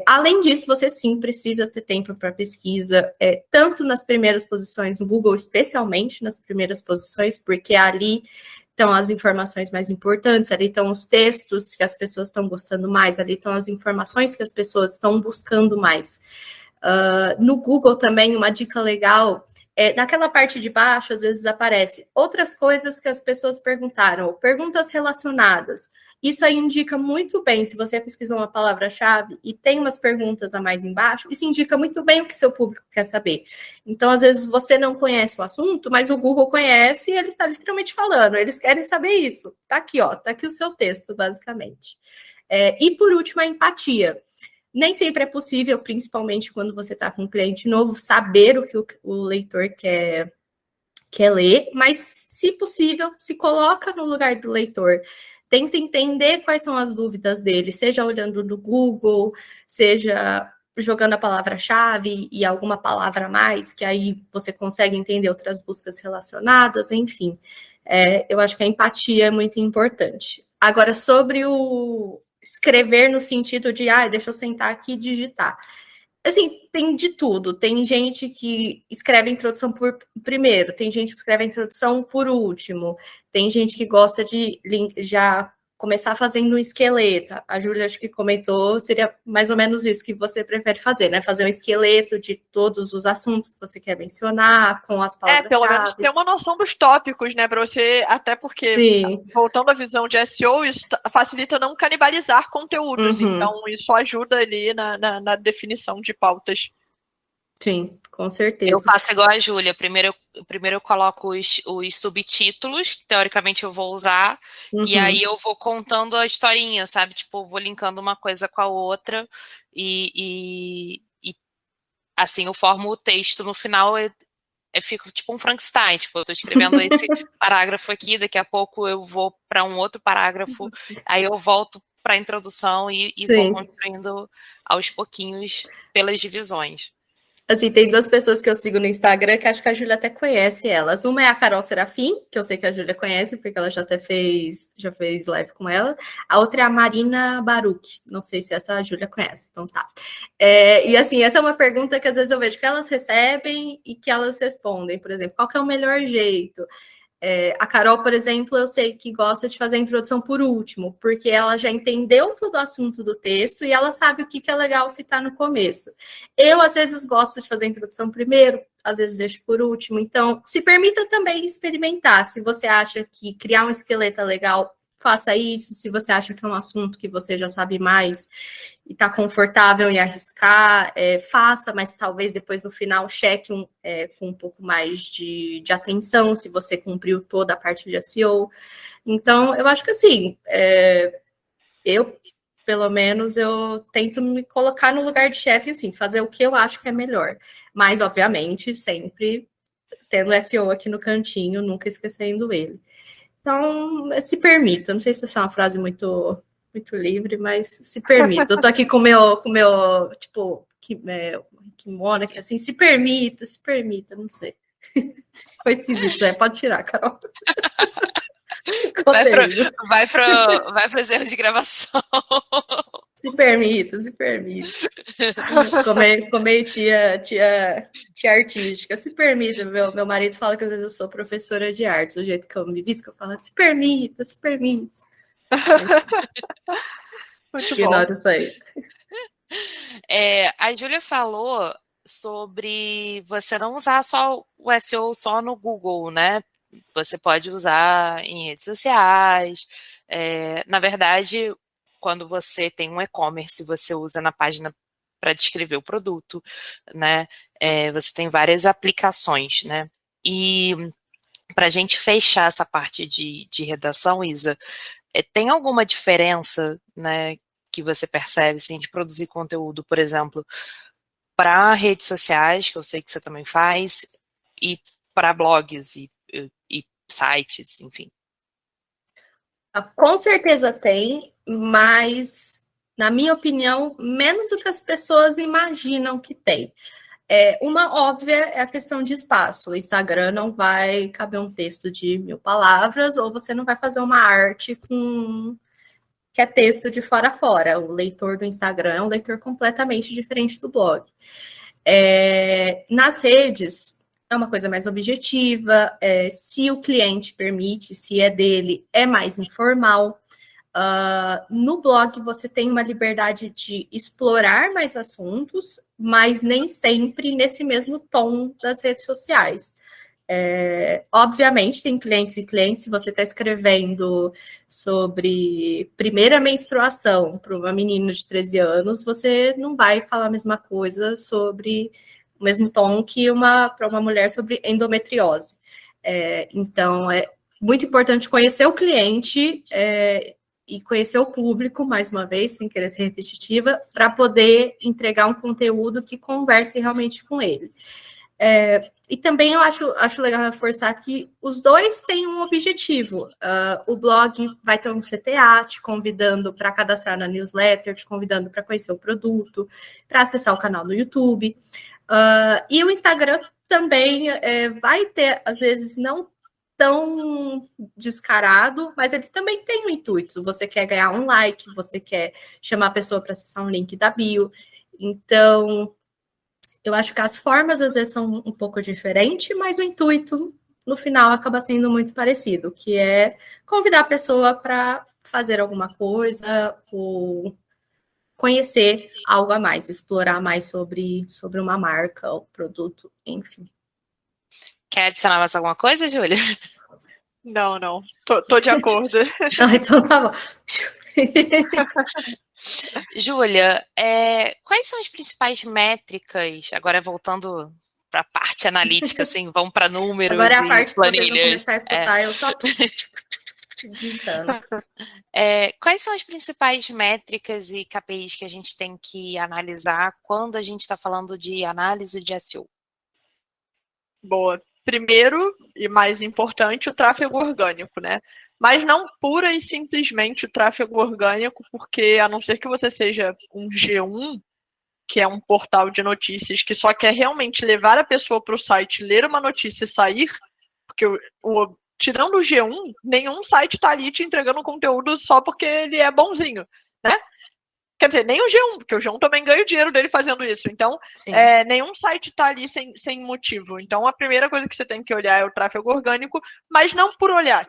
Além disso, você sim precisa ter tempo para pesquisa, tanto nas primeiras posições no Google, especialmente nas primeiras posições, porque ali estão as informações mais importantes, ali estão os textos que as pessoas estão gostando mais, ali estão as informações que as pessoas estão buscando mais. No Google também, uma dica legal, naquela parte de baixo, às vezes aparece outras coisas que as pessoas perguntaram, ou perguntas relacionadas. Isso aí indica muito bem, se você pesquisou uma palavra-chave e tem umas perguntas a mais embaixo, isso indica muito bem o que seu público quer saber. Então, às vezes, você não conhece o assunto, mas o Google conhece e ele está literalmente falando, eles querem saber isso. Tá aqui, ó, tá aqui o seu texto, basicamente. E, por último, a empatia. Nem sempre é possível, principalmente quando você está com um cliente novo, saber o que o leitor quer ler, mas, se possível, se coloca no lugar do leitor. Tenta entender quais são as dúvidas dele, seja olhando no Google, seja jogando a palavra-chave e alguma palavra a mais, que aí você consegue entender outras buscas relacionadas, enfim. Eu acho que a empatia é muito importante. Agora, sobre o escrever no sentido de, deixa eu sentar aqui e digitar. Assim, tem de tudo. Tem gente que escreve a introdução por primeiro, tem gente que escreve a introdução por último, tem gente que gosta de já começar fazendo um esqueleto. A Júlia, acho que comentou, seria mais ou menos isso que você prefere fazer, né? Fazer um esqueleto de todos os assuntos que você quer mencionar, com as palavras-chave. Pelo menos ter uma noção dos tópicos, né? Para você, até porque, Sim. voltando à visão de SEO, isso facilita não canibalizar conteúdos. Uhum. Então, isso ajuda ali na definição de pautas. Sim, com certeza. Eu faço igual a Júlia. Primeiro eu coloco os subtítulos, que teoricamente eu vou usar, e aí eu vou contando a historinha, sabe? Tipo, eu vou linkando uma coisa com a outra, e assim, eu formo o texto no final, eu fico tipo um Frankenstein, tipo, eu tô escrevendo esse parágrafo aqui, daqui a pouco eu vou para um outro parágrafo, aí eu volto para a introdução e vou construindo aos pouquinhos pelas divisões. Assim, tem 2 pessoas que eu sigo no Instagram que acho que a Júlia até conhece elas. Uma é a Carol Serafim, que eu sei que a Júlia conhece, porque ela já fez live com ela. A outra é a Marina Baruch. Não sei se essa a Júlia conhece, então tá. E assim, essa é uma pergunta que às vezes eu vejo que elas recebem e que elas respondem. Por exemplo, qual que é o melhor jeito? A Carol, por exemplo, eu sei que gosta de fazer a introdução por último, porque ela já entendeu todo o assunto do texto e ela sabe o que é legal citar no começo. Eu, às vezes, gosto de fazer a introdução primeiro, às vezes deixo por último. Então, se permita também experimentar. Se você acha que criar um esqueleto é legal, faça isso. Se você acha que é um assunto que você já sabe mais e está confortável em arriscar, faça, mas talvez depois no final cheque com um pouco mais de atenção, se você cumpriu toda a parte de SEO. Então, eu acho que assim, pelo menos, eu tento me colocar no lugar de chefe, assim, fazer o que eu acho que é melhor. Mas, obviamente, sempre tendo SEO aqui no cantinho, nunca esquecendo ele. Então, se permita. Não sei se essa é uma frase muito livre, mas se permita. Eu tô aqui com o meu tipo, kimono, que assim, se permita, não sei. Foi esquisito, pode tirar, Carol. Contei. Vai para os erros de gravação. Se permita, se permita. Ficou meio tia artística. Se permita, meu marido fala que às vezes eu sou professora de artes, o jeito que eu me visto, que eu falo, se permita, se permita. Muito que bom. nota isso aí. A Júlia falou sobre você não usar só o SEO só no Google, né? Você pode usar em redes sociais. Na verdade, quando você tem um e-commerce, você usa na página para descrever o produto, né? Você tem várias aplicações, né? E para a gente fechar essa parte de redação, Isa, tem alguma diferença, né, que você percebe, assim, de produzir conteúdo, por exemplo, para redes sociais, que eu sei que você também faz, e para blogs e sites, enfim? Com certeza tem, mas, na minha opinião, menos do que as pessoas imaginam que tem. Uma óbvia é a questão de espaço. O Instagram não vai caber um texto de 1000 palavras, ou você não vai fazer uma arte que é texto de fora a fora. O leitor do Instagram é um leitor completamente diferente do blog. Nas redes, é uma coisa mais objetiva, se o cliente permite, se é dele, é mais informal. No blog, você tem uma liberdade de explorar mais assuntos, mas nem sempre nesse mesmo tom das redes sociais. Obviamente, tem clientes e clientes, se você está escrevendo sobre primeira menstruação para uma menina de 13 anos, você não vai falar a mesma coisa sobre o mesmo tom que para uma mulher sobre endometriose. Então, é muito importante conhecer o cliente e conhecer o público, mais uma vez, sem querer ser repetitiva, para poder entregar um conteúdo que converse realmente com ele. E também eu acho legal reforçar que os dois têm um objetivo. O blog vai ter um CTA te convidando para cadastrar na newsletter, te convidando para conhecer o produto, para acessar o canal no YouTube. E o Instagram também vai ter, às vezes, não tão descarado, mas ele também tem um intuito. Você quer ganhar um like, você quer chamar a pessoa para acessar um link da bio. Então, eu acho que as formas às vezes são um pouco diferentes, mas o intuito, no final, acaba sendo muito parecido, que é convidar a pessoa para fazer alguma coisa ou conhecer algo a mais, explorar mais sobre uma marca, o produto, enfim. Quer adicionar mais alguma coisa, Júlia? Não. Tô de acordo. Então tá bom. Júlia, quais são as principais métricas, agora voltando para a parte analítica, assim, vamos para números agora é a e parte que vocês vão planilhas. começar a escutar, eu só gritando. Quais são as principais métricas e KPIs que a gente tem que analisar quando a gente está falando de análise de SEO? Boa. Primeiro, e mais importante, o tráfego orgânico, né? Mas não pura e simplesmente o tráfego orgânico, porque a não ser que você seja um G1, que é um portal de notícias que só quer realmente levar a pessoa para o site, ler uma notícia e sair, porque tirando o G1, nenhum site está ali te entregando conteúdo só porque ele é bonzinho, né? Quer dizer, nem o G1, porque o G1 também ganha o dinheiro dele fazendo isso. Então, nenhum site está ali sem motivo. Então, a primeira coisa que você tem que olhar é o tráfego orgânico, mas não por olhar.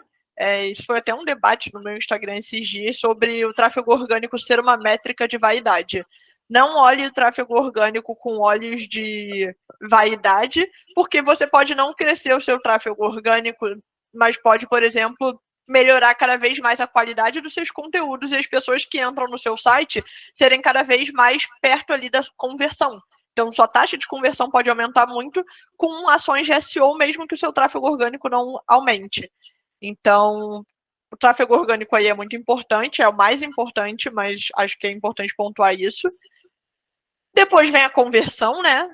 Isso foi até um debate no meu Instagram esses dias sobre o tráfego orgânico ser uma métrica de vaidade. Não olhe o tráfego orgânico com olhos de vaidade, porque você pode não crescer o seu tráfego orgânico, mas pode, por exemplo, melhorar cada vez mais a qualidade dos seus conteúdos e as pessoas que entram no seu site serem cada vez mais perto ali da conversão. Então, sua taxa de conversão pode aumentar muito com ações de SEO, mesmo que o seu tráfego orgânico não aumente. Então, o tráfego orgânico aí é muito importante, é o mais importante, mas acho que é importante pontuar isso. Depois vem a conversão, né?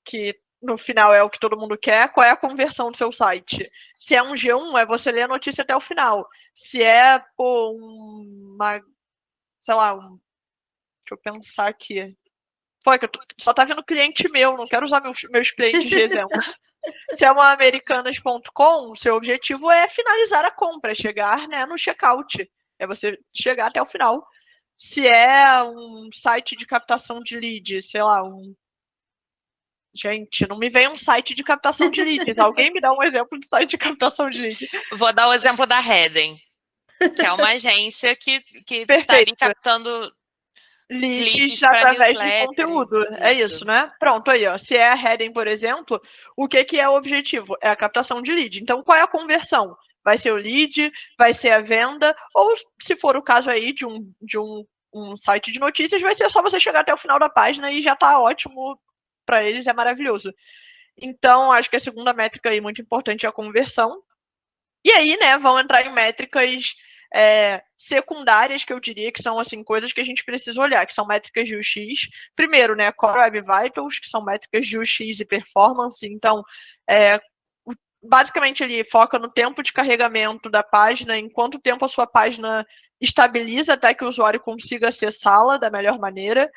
Que no final é o que todo mundo quer. Qual é a conversão do seu site? Se é um G1, é você ler a notícia até o final. Se é uma, sei lá, deixa eu pensar aqui. Pô, é que só tá vendo cliente meu, não quero usar meus clientes de exemplo. Se é uma americanas.com, o seu objetivo é finalizar a compra, chegar, né, no checkout. É você chegar até o final. Se é um site de captação de lead, sei lá, Gente, não me vem um site de captação de leads. Alguém me dá um exemplo de site de captação de leads? Vou dar o exemplo da Heading, que é uma agência que tá ali Perfeito. captando Leads para através de newsletter. conteúdo. É isso, né? Pronto, aí, ó. Se é a Heading, por exemplo, o que é o objetivo? É a captação de lead. Então, qual é a conversão? Vai ser o lead, vai ser a venda, ou se for o caso aí de um site de notícias, vai ser só você chegar até o final da página e já tá ótimo para eles, é maravilhoso. Então, acho que a segunda métrica aí muito importante é a conversão. E aí, né, vão entrar em métricas secundárias, que eu diria que são, assim, coisas que a gente precisa olhar, que são métricas de UX. Primeiro, né, Core Web Vitals, que são métricas de UX e performance. Então, basicamente, ele foca no tempo de carregamento da página, em quanto tempo a sua página estabiliza até que o usuário consiga acessá-la da melhor maneira.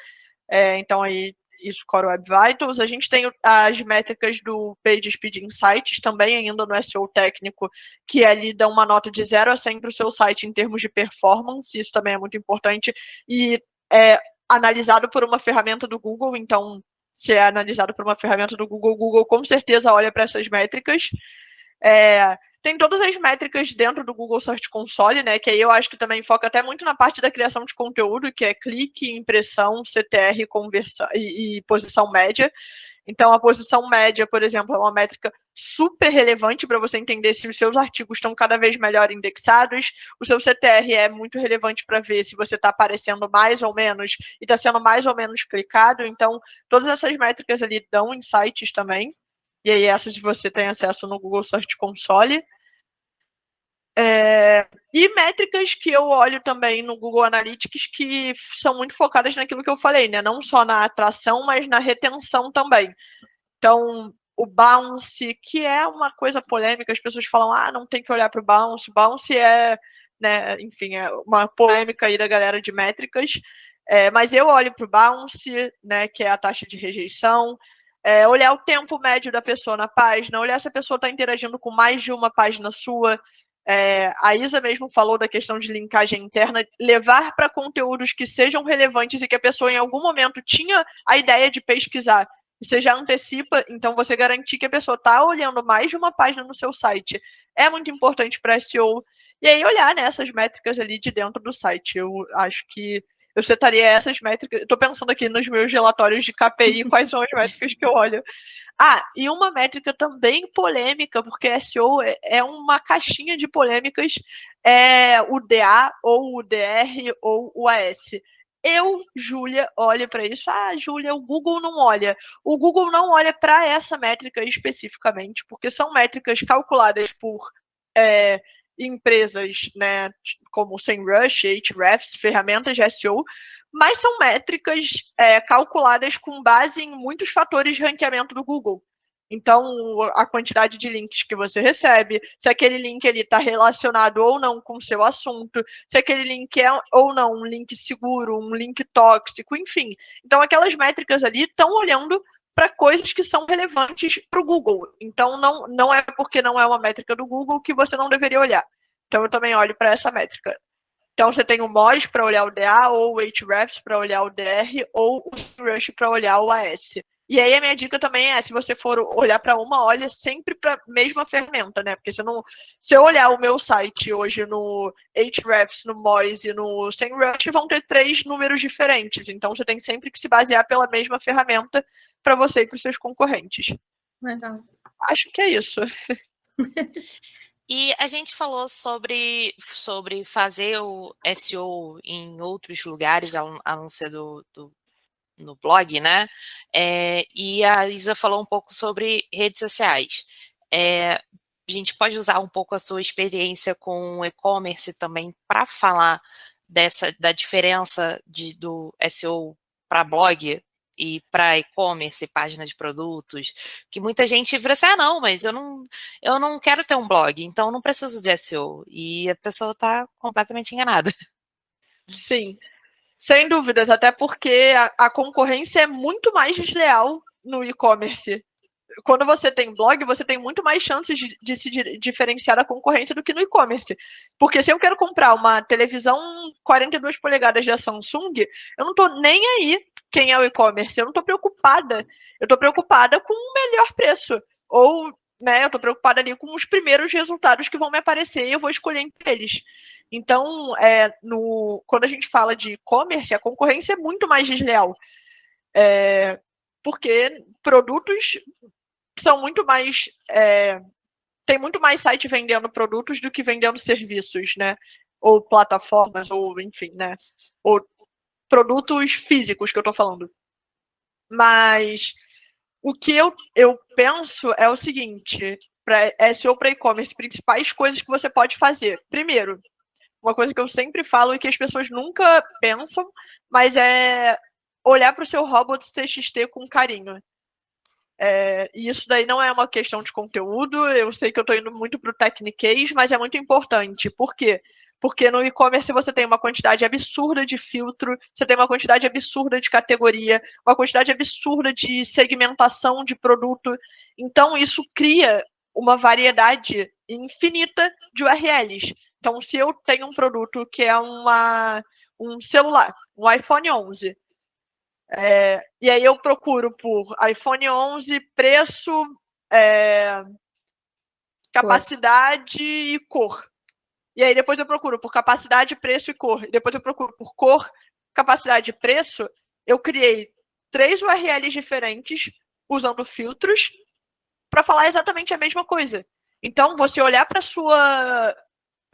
Então, aí, isso, Core Web Vitals. A gente tem as métricas do Page Speed Insights, também ainda no SEO técnico, que ali dão uma nota de 0 a 100 para o seu site em termos de performance. Isso também é muito importante. E é analisado por uma ferramenta do Google. Então, se é analisado por uma ferramenta do Google, o Google com certeza olha para essas métricas. Tem todas as métricas dentro do Google Search Console, né? Que aí eu acho que também foca até muito na parte da criação de conteúdo, que é clique, impressão, CTR, conversão e posição média. Então, a posição média, por exemplo, é uma métrica super relevante para você entender se os seus artigos estão cada vez melhor indexados. O seu CTR é muito relevante para ver se você está aparecendo mais ou menos e está sendo mais ou menos clicado. Então, todas essas métricas ali dão insights também. E aí, essas você tem acesso no Google Search Console. E métricas que eu olho também no Google Analytics que são muito focadas naquilo que eu falei, né? Não só na atração, mas na retenção também. Então, o bounce, que é uma coisa polêmica, as pessoas falam, não tem que olhar para o bounce. Bounce é, né, enfim, é uma polêmica aí da galera de métricas. Mas eu olho para o bounce, né, que é a taxa de rejeição, olhar o tempo médio da pessoa na página, olhar se a pessoa está interagindo com mais de uma página sua. A Isa mesmo falou da questão de linkagem interna, levar para conteúdos que sejam relevantes e que a pessoa em algum momento tinha a ideia de pesquisar. Você já antecipa, então você garantir que a pessoa está olhando mais de uma página no seu site. É muito importante para SEO. E aí olhar nessas métricas ali de dentro do site. Eu acho que eu setaria essas métricas. Estou pensando aqui nos meus relatórios de KPI, quais são as métricas que eu olho. E uma métrica também polêmica, porque SEO é uma caixinha de polêmicas, é o DA, ou o DR, ou o AS. Eu, Júlia, olho para isso. Júlia, o Google não olha. O Google não olha para essa métrica especificamente, porque são métricas calculadas por empresas, né, como SEMrush, Ahrefs, ferramentas de SEO, mas são métricas calculadas com base em muitos fatores de ranqueamento do Google. Então, a quantidade de links que você recebe, se aquele link está relacionado ou não com o seu assunto, se aquele link é ou não um link seguro, um link tóxico, enfim. Então, aquelas métricas ali estão olhando para coisas que são relevantes para o Google. Então, não é porque não é uma métrica do Google que você não deveria olhar. Então, eu também olho para essa métrica. Então, você tem o Moz para olhar o DA, ou o Ahrefs para olhar o DR, ou o Rush para olhar o AS. E aí a minha dica também é, se você for olhar para uma, olha sempre para a mesma ferramenta, né? Porque se eu olhar o meu site hoje no Ahrefs, no Moz e no SEMrush, vão ter 3 números diferentes. Então, você tem sempre que se basear pela mesma ferramenta para você e para os seus concorrentes. Legal. Acho que é isso. E a gente falou sobre fazer o SEO em outros lugares, a não ser no blog, né? E a Isa falou um pouco sobre redes sociais. A gente pode usar um pouco a sua experiência com e-commerce também para falar da diferença do SEO para blog e para e-commerce, página de produtos, que muita gente vira assim, não, mas eu não quero ter um blog, então eu não preciso de SEO. E a pessoa está completamente enganada. Sim. Sem dúvidas, até porque a concorrência é muito mais desleal no e-commerce. Quando você tem blog, você tem muito mais chances de se diferenciar da concorrência do que no e-commerce. Porque se eu quero comprar uma televisão 42 polegadas da Samsung, eu não estou nem aí quem é o e-commerce. Eu não estou preocupada. Eu estou preocupada com o melhor preço. Ou, né, eu estou preocupada ali com os primeiros resultados que vão me aparecer e eu vou escolher entre eles. Então, quando a gente fala de e-commerce, a concorrência é muito mais desleal. Porque produtos são muito mais. Tem muito mais site vendendo produtos do que vendendo serviços, né? Ou plataformas, ou enfim, né? Ou produtos físicos que eu tô falando. Mas o que eu penso é o seguinte: para SEO para e-commerce, principais coisas que você pode fazer. Primeiro, uma coisa que eu sempre falo e que as pessoas nunca pensam, mas é olhar para o seu robot TXT com carinho. E isso daí não é uma questão de conteúdo, eu sei que eu estou indo muito para o Techniquez, mas é muito importante. Por quê? Porque no e-commerce você tem uma quantidade absurda de filtro, você tem uma quantidade absurda de categoria, uma quantidade absurda de segmentação de produto. Então, isso cria uma variedade infinita de URLs. Então, se eu tenho um produto que é um celular, um iPhone 11, e aí eu procuro por iPhone 11, preço, capacidade e cor. E aí depois eu procuro por capacidade, preço e cor. E depois eu procuro por cor, capacidade e preço. Eu criei 3 URLs diferentes usando filtros para falar exatamente a mesma coisa. Então, você olhar para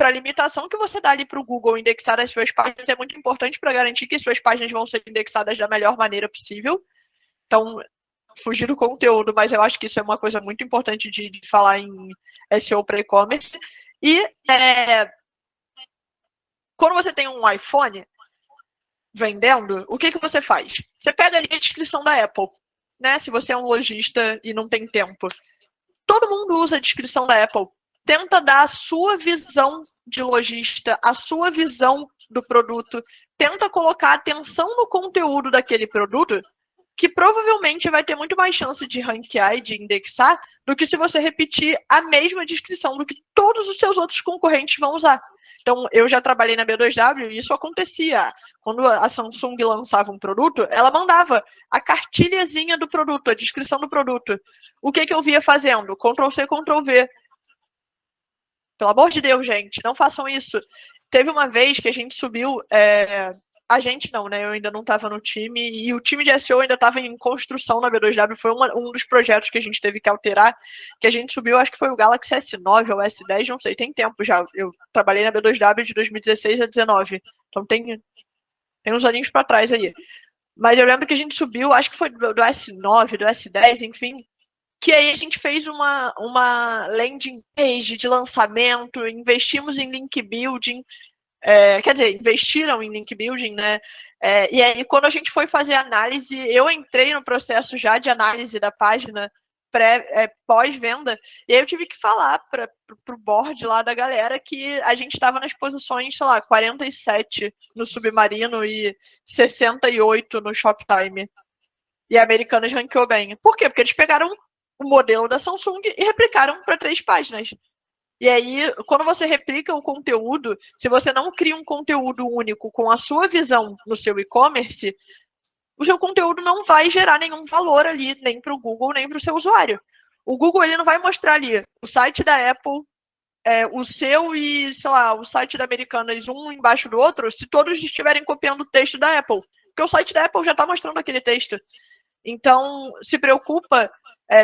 a limitação que você dá ali para o Google indexar as suas páginas é muito importante para garantir que suas páginas vão ser indexadas da melhor maneira possível. Então, fugir do conteúdo, mas eu acho que isso é uma coisa muito importante de falar em SEO para e-commerce. E quando você tem um iPhone vendendo, o que você faz? Você pega ali a descrição da Apple, né? Se você é um lojista e não tem tempo. Todo mundo usa a descrição da Apple. Tenta dar a sua visão de lojista, a sua visão do produto. Tenta colocar atenção no conteúdo daquele produto, que provavelmente vai ter muito mais chance de ranquear e de indexar do que se você repetir a mesma descrição do que todos os seus outros concorrentes vão usar. Então, eu já trabalhei na B2W e isso acontecia. Quando a Samsung lançava um produto, ela mandava a cartilhazinha do produto, a descrição do produto. O que eu via fazendo? Ctrl+C, Ctrl+V. Pelo amor de Deus, gente, não façam isso. Teve uma vez que a gente subiu... A gente não, né? Eu ainda não estava no time e o time de SEO ainda estava em construção na B2W. Foi um dos projetos que a gente teve que alterar, que a gente subiu, acho que foi o Galaxy S9 ou S10, não sei, tem tempo já. Eu trabalhei na B2W de 2016 a 2019, então tem uns aninhos para trás aí. Mas eu lembro que a gente subiu, acho que foi do S9, do S10, enfim, que aí a gente fez uma landing page de lançamento, investimos em link building, quer dizer, investiram em link building, né? E aí, quando a gente foi fazer análise, eu entrei no processo já de análise da página pós-venda, e aí eu tive que falar para o board lá da galera que a gente estava nas posições, sei lá, 47 no Submarino e 68 no Shoptime. E a Americanas ranqueou bem. Por quê? Porque eles pegaram o modelo da Samsung e replicaram para 3 páginas. E aí, quando você replica o conteúdo, se você não cria um conteúdo único com a sua visão no seu e-commerce, o seu conteúdo não vai gerar nenhum valor ali, nem para o Google, nem para o seu usuário. O Google ele não vai mostrar ali o site da Apple, o seu e, sei lá, o site da Americanas, um embaixo do outro, se todos estiverem copiando o texto da Apple. Porque o site da Apple já está mostrando aquele texto. Então, se preocupa,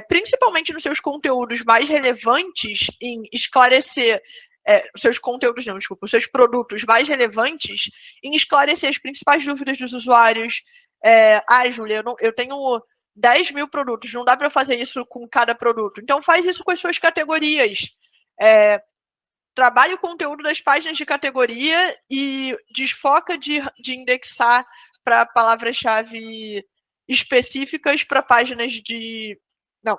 principalmente nos seus conteúdos mais relevantes, em esclarecer os seus conteúdos, não, desculpa, os seus produtos mais relevantes, em esclarecer as principais dúvidas dos usuários. Júlia, eu tenho 10 mil produtos, não dá para fazer isso com cada produto. Então, faz isso com as suas categorias. Trabalhe o conteúdo das páginas de categoria e desfoca de indexar para palavras-chave específicas para páginas de... Não.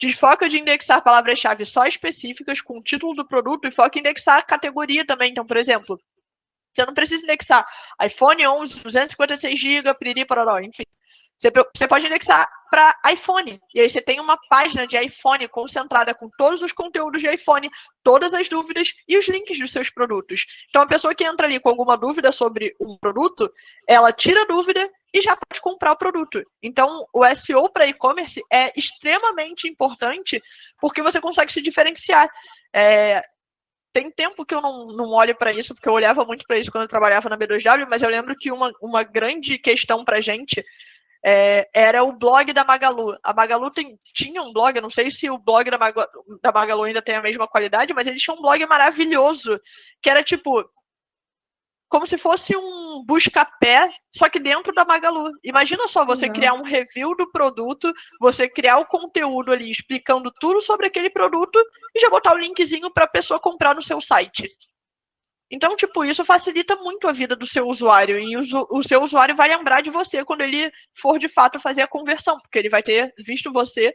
Desfoca de indexar palavras-chave só específicas com o título do produto e foca em indexar a categoria também. Então, por exemplo, Você não precisa indexar iPhone 11, 256 GB, piriri, pororó, enfim. Você pode indexar para iPhone. E aí você tem uma página de iPhone concentrada com todos os conteúdos de iPhone, todas as dúvidas e os links dos seus produtos. Então, a pessoa que entra ali com alguma dúvida sobre um produto, ela tira a dúvida e já pode comprar o produto. Então, o SEO para e-commerce é extremamente importante porque você consegue se diferenciar. Tem tempo que eu não olho para isso, porque eu olhava muito para isso quando eu trabalhava na B2W, mas eu lembro que uma grande questão para a gente era o blog da Magalu. A Magalu tinha um blog, eu não sei se o blog da Magalu ainda tem a mesma qualidade, mas eles tinham um blog maravilhoso, que era tipo como se fosse um busca-pé, só que dentro da Magalu. Imagina só você criar um review do produto, você criar o conteúdo ali explicando tudo sobre aquele produto e já botar o linkzinho para a pessoa comprar no seu site. Então, tipo, isso facilita muito a vida do seu usuário e o seu usuário vai lembrar de você quando ele for de fato fazer a conversão, porque ele vai ter visto você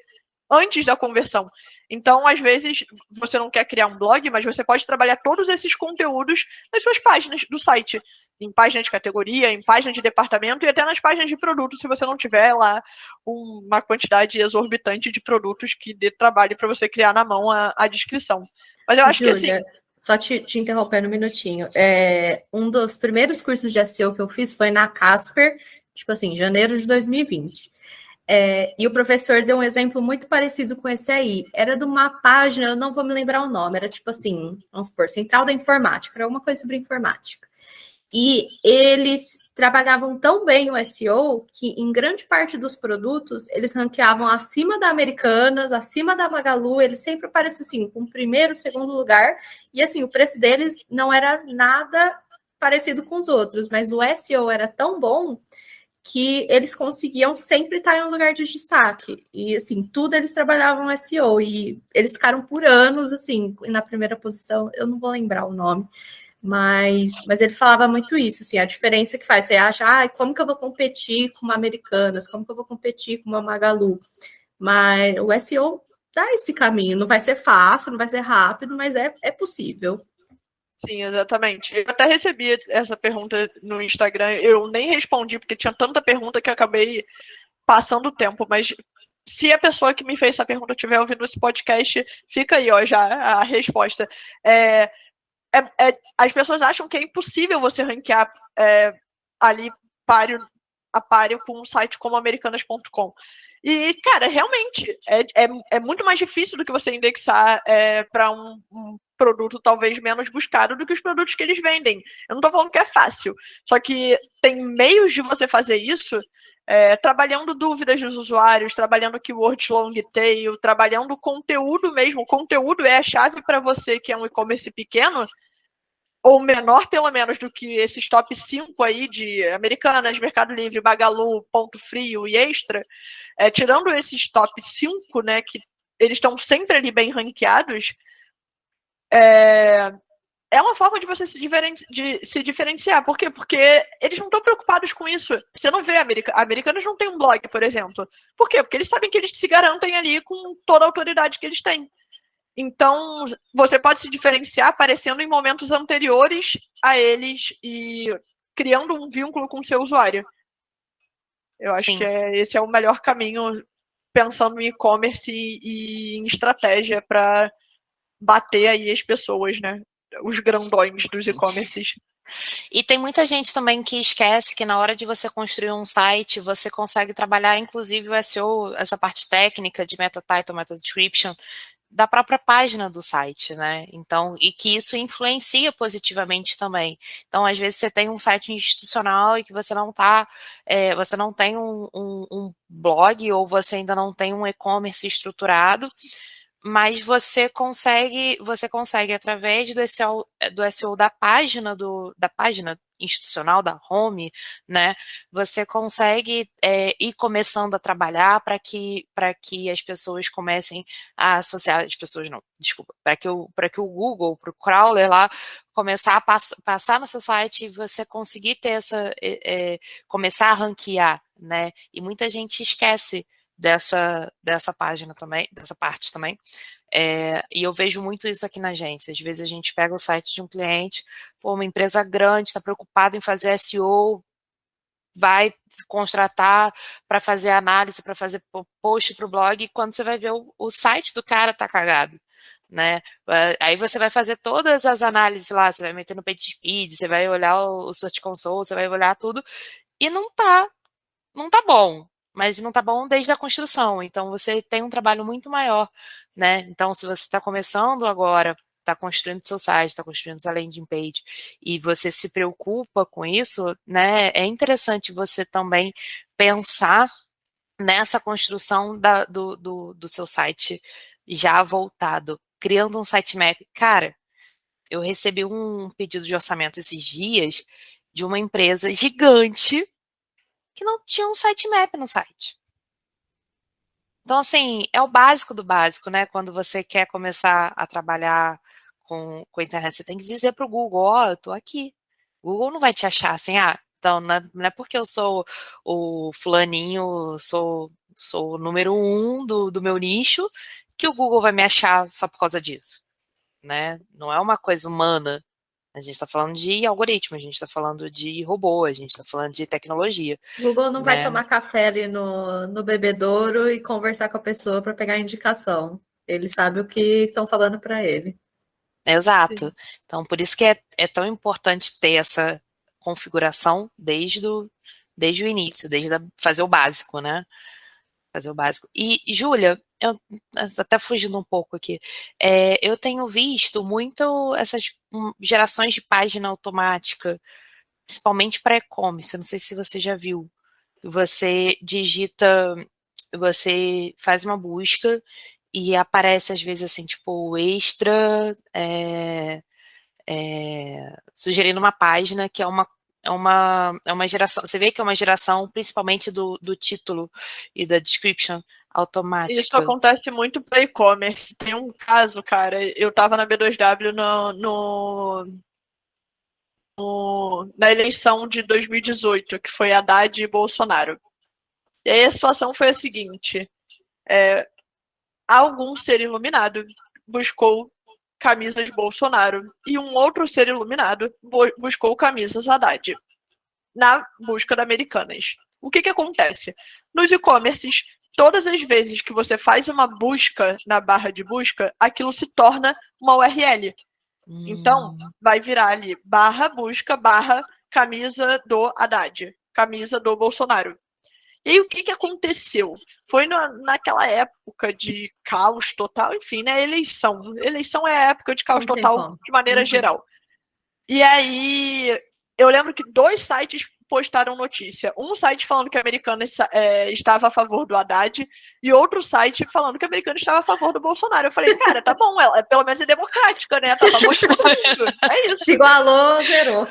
antes da conversão. Então, às vezes, você não quer criar um blog, mas você pode trabalhar todos esses conteúdos nas suas páginas do site, em página de categoria, em página de departamento e até nas páginas de produto, se você não tiver lá uma quantidade exorbitante de produtos que dê trabalho para você criar na mão a descrição. Mas eu acho Júlia, que assim... Só te interrompendo um minutinho. Um dos primeiros cursos de SEO que eu fiz foi na Casper, tipo assim, janeiro de 2020. E o professor deu um exemplo muito parecido com esse aí. Era de uma página, eu não vou me lembrar o nome, era tipo assim, vamos supor, Central da Informática, era alguma coisa sobre informática. E eles trabalhavam tão bem o SEO que em grande parte dos produtos eles ranqueavam acima da Americanas, acima da Magalu, eles sempre apareciam assim, com primeiro, segundo lugar, e assim, o preço deles não era nada parecido com os outros, mas o SEO era tão bom que eles conseguiam sempre estar em um lugar de destaque. E, assim, tudo eles trabalhavam no SEO. E eles ficaram por anos, assim, na primeira posição. Eu não vou lembrar o nome. Mas ele falava muito isso, assim, a diferença que faz. Você acha, como que eu vou competir com uma Americanas? Como que eu vou competir com uma Magalu? Mas o SEO dá esse caminho. Não vai ser fácil, não vai ser rápido, mas é possível. Sim, exatamente. Eu até recebi essa pergunta no Instagram, eu nem respondi, porque tinha tanta pergunta que eu acabei passando o tempo, mas se a pessoa que me fez essa pergunta estiver ouvindo esse podcast, fica aí, ó, já a resposta. As pessoas acham que é impossível você ranquear ali a páreo com um site como americanas.com. E, cara, realmente, é muito mais difícil do que você indexar para um produto talvez menos buscado do que os produtos que eles vendem. Eu não estou falando que é fácil, só que tem meios de você fazer isso trabalhando dúvidas dos usuários, trabalhando keywords long tail, trabalhando conteúdo mesmo. O conteúdo é a chave para você que é um e-commerce pequeno, ou menor, pelo menos, do que esses top 5 aí de Americanas, Mercado Livre, Magalu, Ponto Frio e Extra, tirando esses top 5, né, que eles estão sempre ali bem ranqueados, é uma forma de você se diferenciar. Por quê? Porque eles não estão preocupados com isso. Você não vê Americanas não tem um blog, por exemplo. Por quê? Porque eles sabem que eles se garantem ali com toda a autoridade que eles têm. Então, você pode se diferenciar aparecendo em momentos anteriores a eles e criando um vínculo com o seu usuário. Eu acho Sim. que esse é o melhor caminho, pensando em e-commerce e em estratégia para bater aí as pessoas, né? Os grandões dos e-commerces. E tem muita gente também que esquece que na hora de você construir um site, você consegue trabalhar inclusive o SEO, essa parte técnica de meta title, meta description, da própria página do site, né? Então, e que isso influencia positivamente também. Então, às vezes você tem um site institucional e que você não você não tem um blog ou você ainda não tem um e-commerce estruturado, mas você consegue através do SEO da página institucional, da home, né? Você consegue ir começando a trabalhar para que as pessoas comecem a associar, as pessoas não, desculpa, para que o Google, para o crawler lá, começar a passar no seu site e você conseguir ter começar a ranquear, né? E muita gente esquece dessa página também, dessa parte também. E eu vejo muito isso aqui na agência. Às vezes a gente pega o site de um cliente, uma empresa grande, está preocupada em fazer SEO, vai contratar para fazer análise, para fazer post para o blog, e quando você vai ver o site do cara tá cagado, né? Aí você vai fazer todas as análises lá, você vai meter no PageSpeed, você vai olhar o Search Console, você vai olhar tudo, e não tá bom, mas não tá bom desde a construção, então você tem um trabalho muito maior, né? Então, se você está começando agora, está construindo seu site, está construindo sua landing page, e você se preocupa com isso, né? É interessante você também pensar nessa construção do seu site já voltado, criando um sitemap. Cara, eu recebi um pedido de orçamento esses dias de uma empresa gigante que não tinha um sitemap no site. Então, assim, é o básico do básico, né? Quando você quer começar a trabalhar com a internet, você tem que dizer para o Google, ó, eu tô aqui. O Google não vai te achar assim, então não é porque eu sou o fulaninho, sou o número 1 do meu nicho, que o Google vai me achar só por causa disso, né? Não é uma coisa humana. A gente está falando de algoritmo, a gente está falando de robô, a gente está falando de tecnologia. O Google não vai né? tomar café ali no bebedouro e conversar com a pessoa para pegar a indicação. Ele sabe o que estão falando para ele. Exato. Então, por isso que é tão importante ter essa configuração desde o início, fazer o básico, né? Fazer o básico. E, Júlia, eu até fugindo um pouco aqui, eu tenho visto muito essas gerações de página automática, principalmente para e-commerce. Eu não sei se você já viu. Você digita, você faz uma busca e aparece às vezes assim, tipo, extra, sugerindo uma página que é uma geração. Você vê que é uma geração principalmente do título e da description automática. Isso acontece muito para e-commerce. Tem um caso, cara, eu tava na B2W na eleição de 2018, que foi Haddad e Bolsonaro. E aí a situação foi a seguinte: algum ser iluminado buscou camisas Bolsonaro e um outro ser iluminado buscou camisas Haddad na busca da Americanas. O que acontece? Nos e-commerces, todas as vezes que você faz uma busca na barra de busca, aquilo se torna uma URL. Então, vai virar ali barra busca, barra camisa do Haddad, camisa do Bolsonaro. E aí, o que aconteceu? Foi naquela época de caos total, enfim, né? Eleição. Eleição é a época de caos total de maneira geral. E aí, eu lembro que 2 sites postaram notícia. Um site falando que a Americana estava a favor do Haddad e outro site falando que a Americana estava a favor do Bolsonaro. Eu falei, cara, tá bom, ela pelo menos é democrática, né? Tá a favor de todo mundo. É isso. Se igualou, zerou.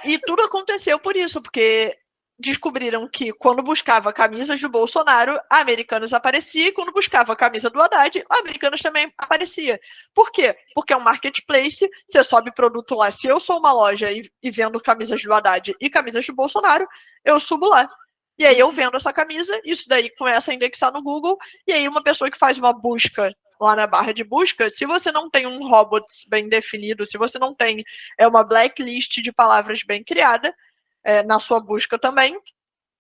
E tudo aconteceu por isso, porque descobriram que quando buscava camisas do Bolsonaro, a Americanas aparecia, e quando buscava a camisa do Haddad, a Americanas também aparecia. Por quê? Porque é um marketplace, você sobe produto lá. Se eu sou uma loja e vendo camisas do Haddad e camisas do Bolsonaro, eu subo lá. E aí eu vendo essa camisa, isso daí começa a indexar no Google, e aí uma pessoa que faz uma busca lá na barra de busca, se você não tem um robots bem definido, se você não tem uma blacklist de palavras bem criada, na sua busca também,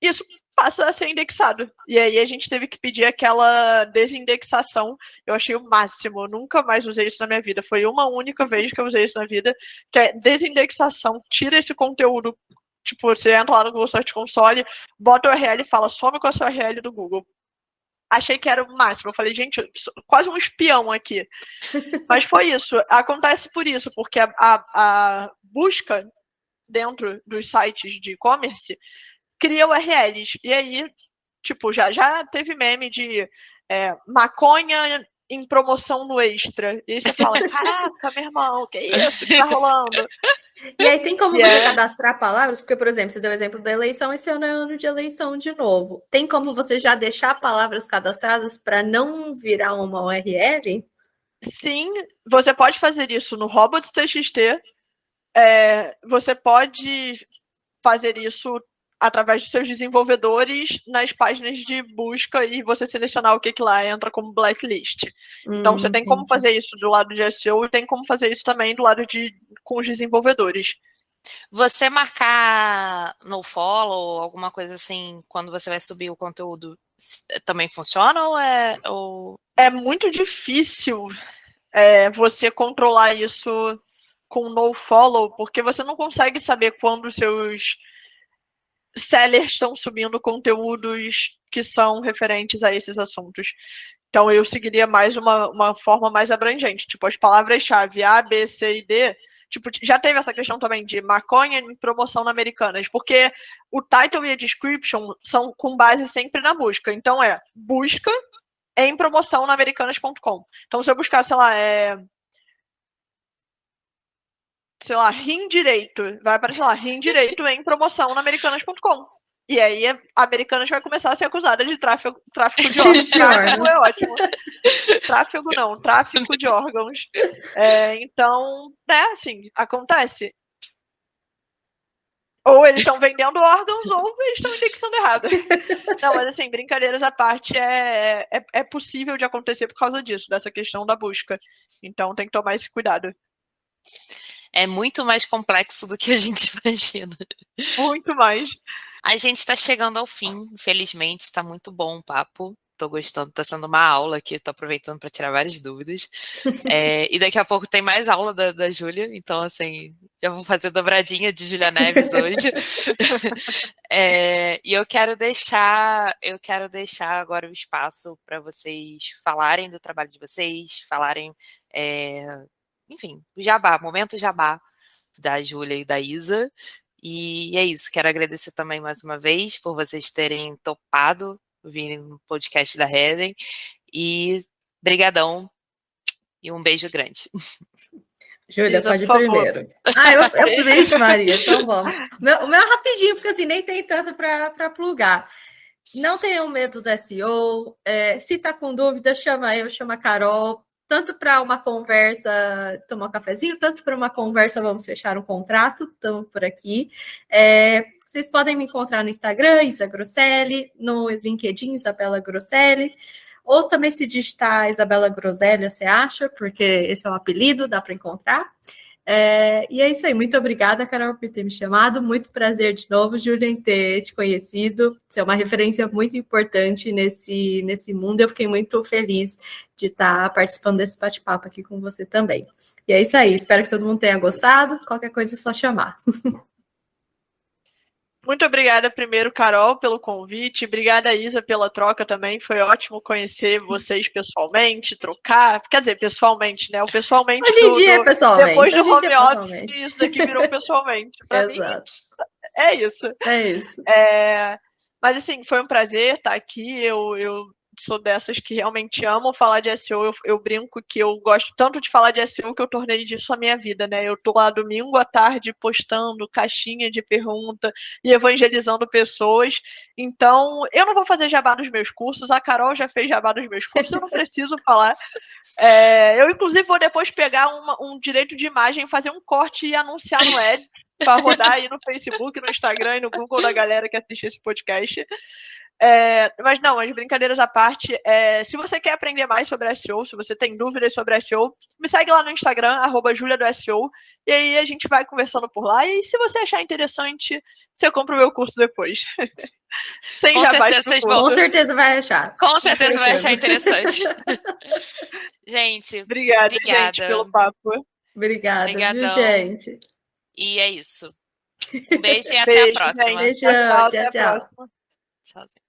isso passa a ser indexado. E aí a gente teve que pedir aquela desindexação. Eu achei o máximo, eu nunca mais usei isso na minha vida. Foi uma única vez que eu usei isso na vida, que é desindexação. Tira esse conteúdo, tipo, você entra lá no Google Search Console, bota o URL e fala, some com a sua URL do Google. Achei que era o máximo. Eu falei, gente, eu sou quase um espião aqui. Mas foi isso. Acontece por isso, porque a busca dentro dos sites de e-commerce cria URLs. E aí, tipo, já teve meme de maconha em promoção no Extra. E aí você fala, caraca, meu irmão, que isso que tá rolando? E aí tem como você cadastrar palavras? Porque, por exemplo, você deu o exemplo da eleição, esse ano é ano de eleição de novo. Tem como você já deixar palavras cadastradas para não virar uma URL? Sim, você pode fazer isso no Robots.txt. Você pode fazer isso através dos seus desenvolvedores nas páginas de busca e você selecionar o que lá entra como blacklist. Então você tem como fazer isso do lado de SEO e tem como fazer isso também do lado com os desenvolvedores. Você marcar nofollow, alguma coisa assim, quando você vai subir o conteúdo, também funciona ou... É muito difícil você controlar isso com nofollow, porque você não consegue saber quando os seus sellers estão subindo conteúdos que são referentes a esses assuntos. Então eu seguiria mais uma forma mais abrangente, tipo as palavras-chave A, B, C e D. Tipo, já teve essa questão também de maconha em promoção na Americanas, porque o title e a description são com base sempre na busca. Então busca em promoção na americanas.com. Então se eu buscar, sei lá, rim direito, vai aparecer lá, rim direito em promoção na americanas.com. E aí a Americanas vai começar a ser acusada de tráfico de órgãos. Tráfico é ótimo. Tráfego não, tráfico de órgãos. Então, assim, acontece. Ou eles estão vendendo órgãos ou eles estão indexando errado. Não, mas assim, brincadeiras à parte, é possível de acontecer por causa disso, dessa questão da busca. Então tem que tomar esse cuidado. É muito mais complexo do que a gente imagina. Muito mais. A gente está chegando ao fim, infelizmente, está muito bom o papo. Tô gostando, tá sendo uma aula aqui, tô aproveitando para tirar várias dúvidas. E daqui a pouco tem mais aula da Júlia, então assim, já vou fazer dobradinha de Júlia Neves hoje. E eu quero deixar agora o espaço para vocês falarem do trabalho de vocês, falarem, enfim, o jabá, momento jabá da Júlia e da Isa. E é isso, quero agradecer também mais uma vez por vocês terem topado vir no podcast da Reden. E brigadão e um beijo grande. Júlia, pode ir primeiro. Eu primeiro, Maria, então vamos. O meu é rapidinho, porque assim, nem tem tanto para plugar. Não tenham medo do SEO. Se tá com dúvida, chama a Carol. Tanto para uma conversa, tomar um cafezinho, tanto para uma conversa, vamos fechar um contrato, estamos por aqui. Vocês podem me encontrar no Instagram, Isa Grosselli, no LinkedIn, Isabela Grosselli, ou também se digitar Isabela Groselha, você acha, porque esse é o apelido, dá para encontrar. E é isso aí, muito obrigada, Carol, por ter me chamado, muito prazer de novo, Júlia, em ter te conhecido, você é uma referência muito importante nesse mundo, eu fiquei muito feliz de estar participando desse bate-papo aqui com você também. E é isso aí, espero que todo mundo tenha gostado, qualquer coisa é só chamar. Muito obrigada primeiro, Carol, pelo convite. Obrigada, Isa, pela troca também. Foi ótimo conhecer vocês pessoalmente, trocar. Quer dizer, pessoalmente, né? O pessoalmente hoje em dia é pessoalmente. Depois do home office, isso daqui virou pessoalmente. Pra mim, é isso. É isso. Mas, assim, foi um prazer estar aqui. Eu sou dessas que realmente amam falar de SEO. Eu brinco que eu gosto tanto de falar de SEO que eu tornei disso a minha vida, né? Eu tô lá domingo à tarde postando caixinha de pergunta e evangelizando pessoas. Então, eu não vou fazer jabá dos meus cursos. A Carol já fez jabá dos meus cursos, eu não preciso falar. Eu, inclusive, vou depois pegar um direito de imagem, fazer um corte e anunciar no Ad para rodar aí no Facebook, no Instagram e no Google da galera que assiste esse podcast. Mas não, as brincadeiras à parte, se você quer aprender mais sobre SEO, se você tem dúvidas sobre SEO, me segue lá no Instagram, @julia_do_SEO, e aí a gente vai conversando por lá, e se você achar interessante, você compra o meu curso depois. Com certeza vai achar. Com certeza vai achar interessante. Gente, obrigada, gente, pelo papo. Obrigada, viu, gente? E é isso. Um beijo e até a próxima. Beijão, tchau. Tchauzinho.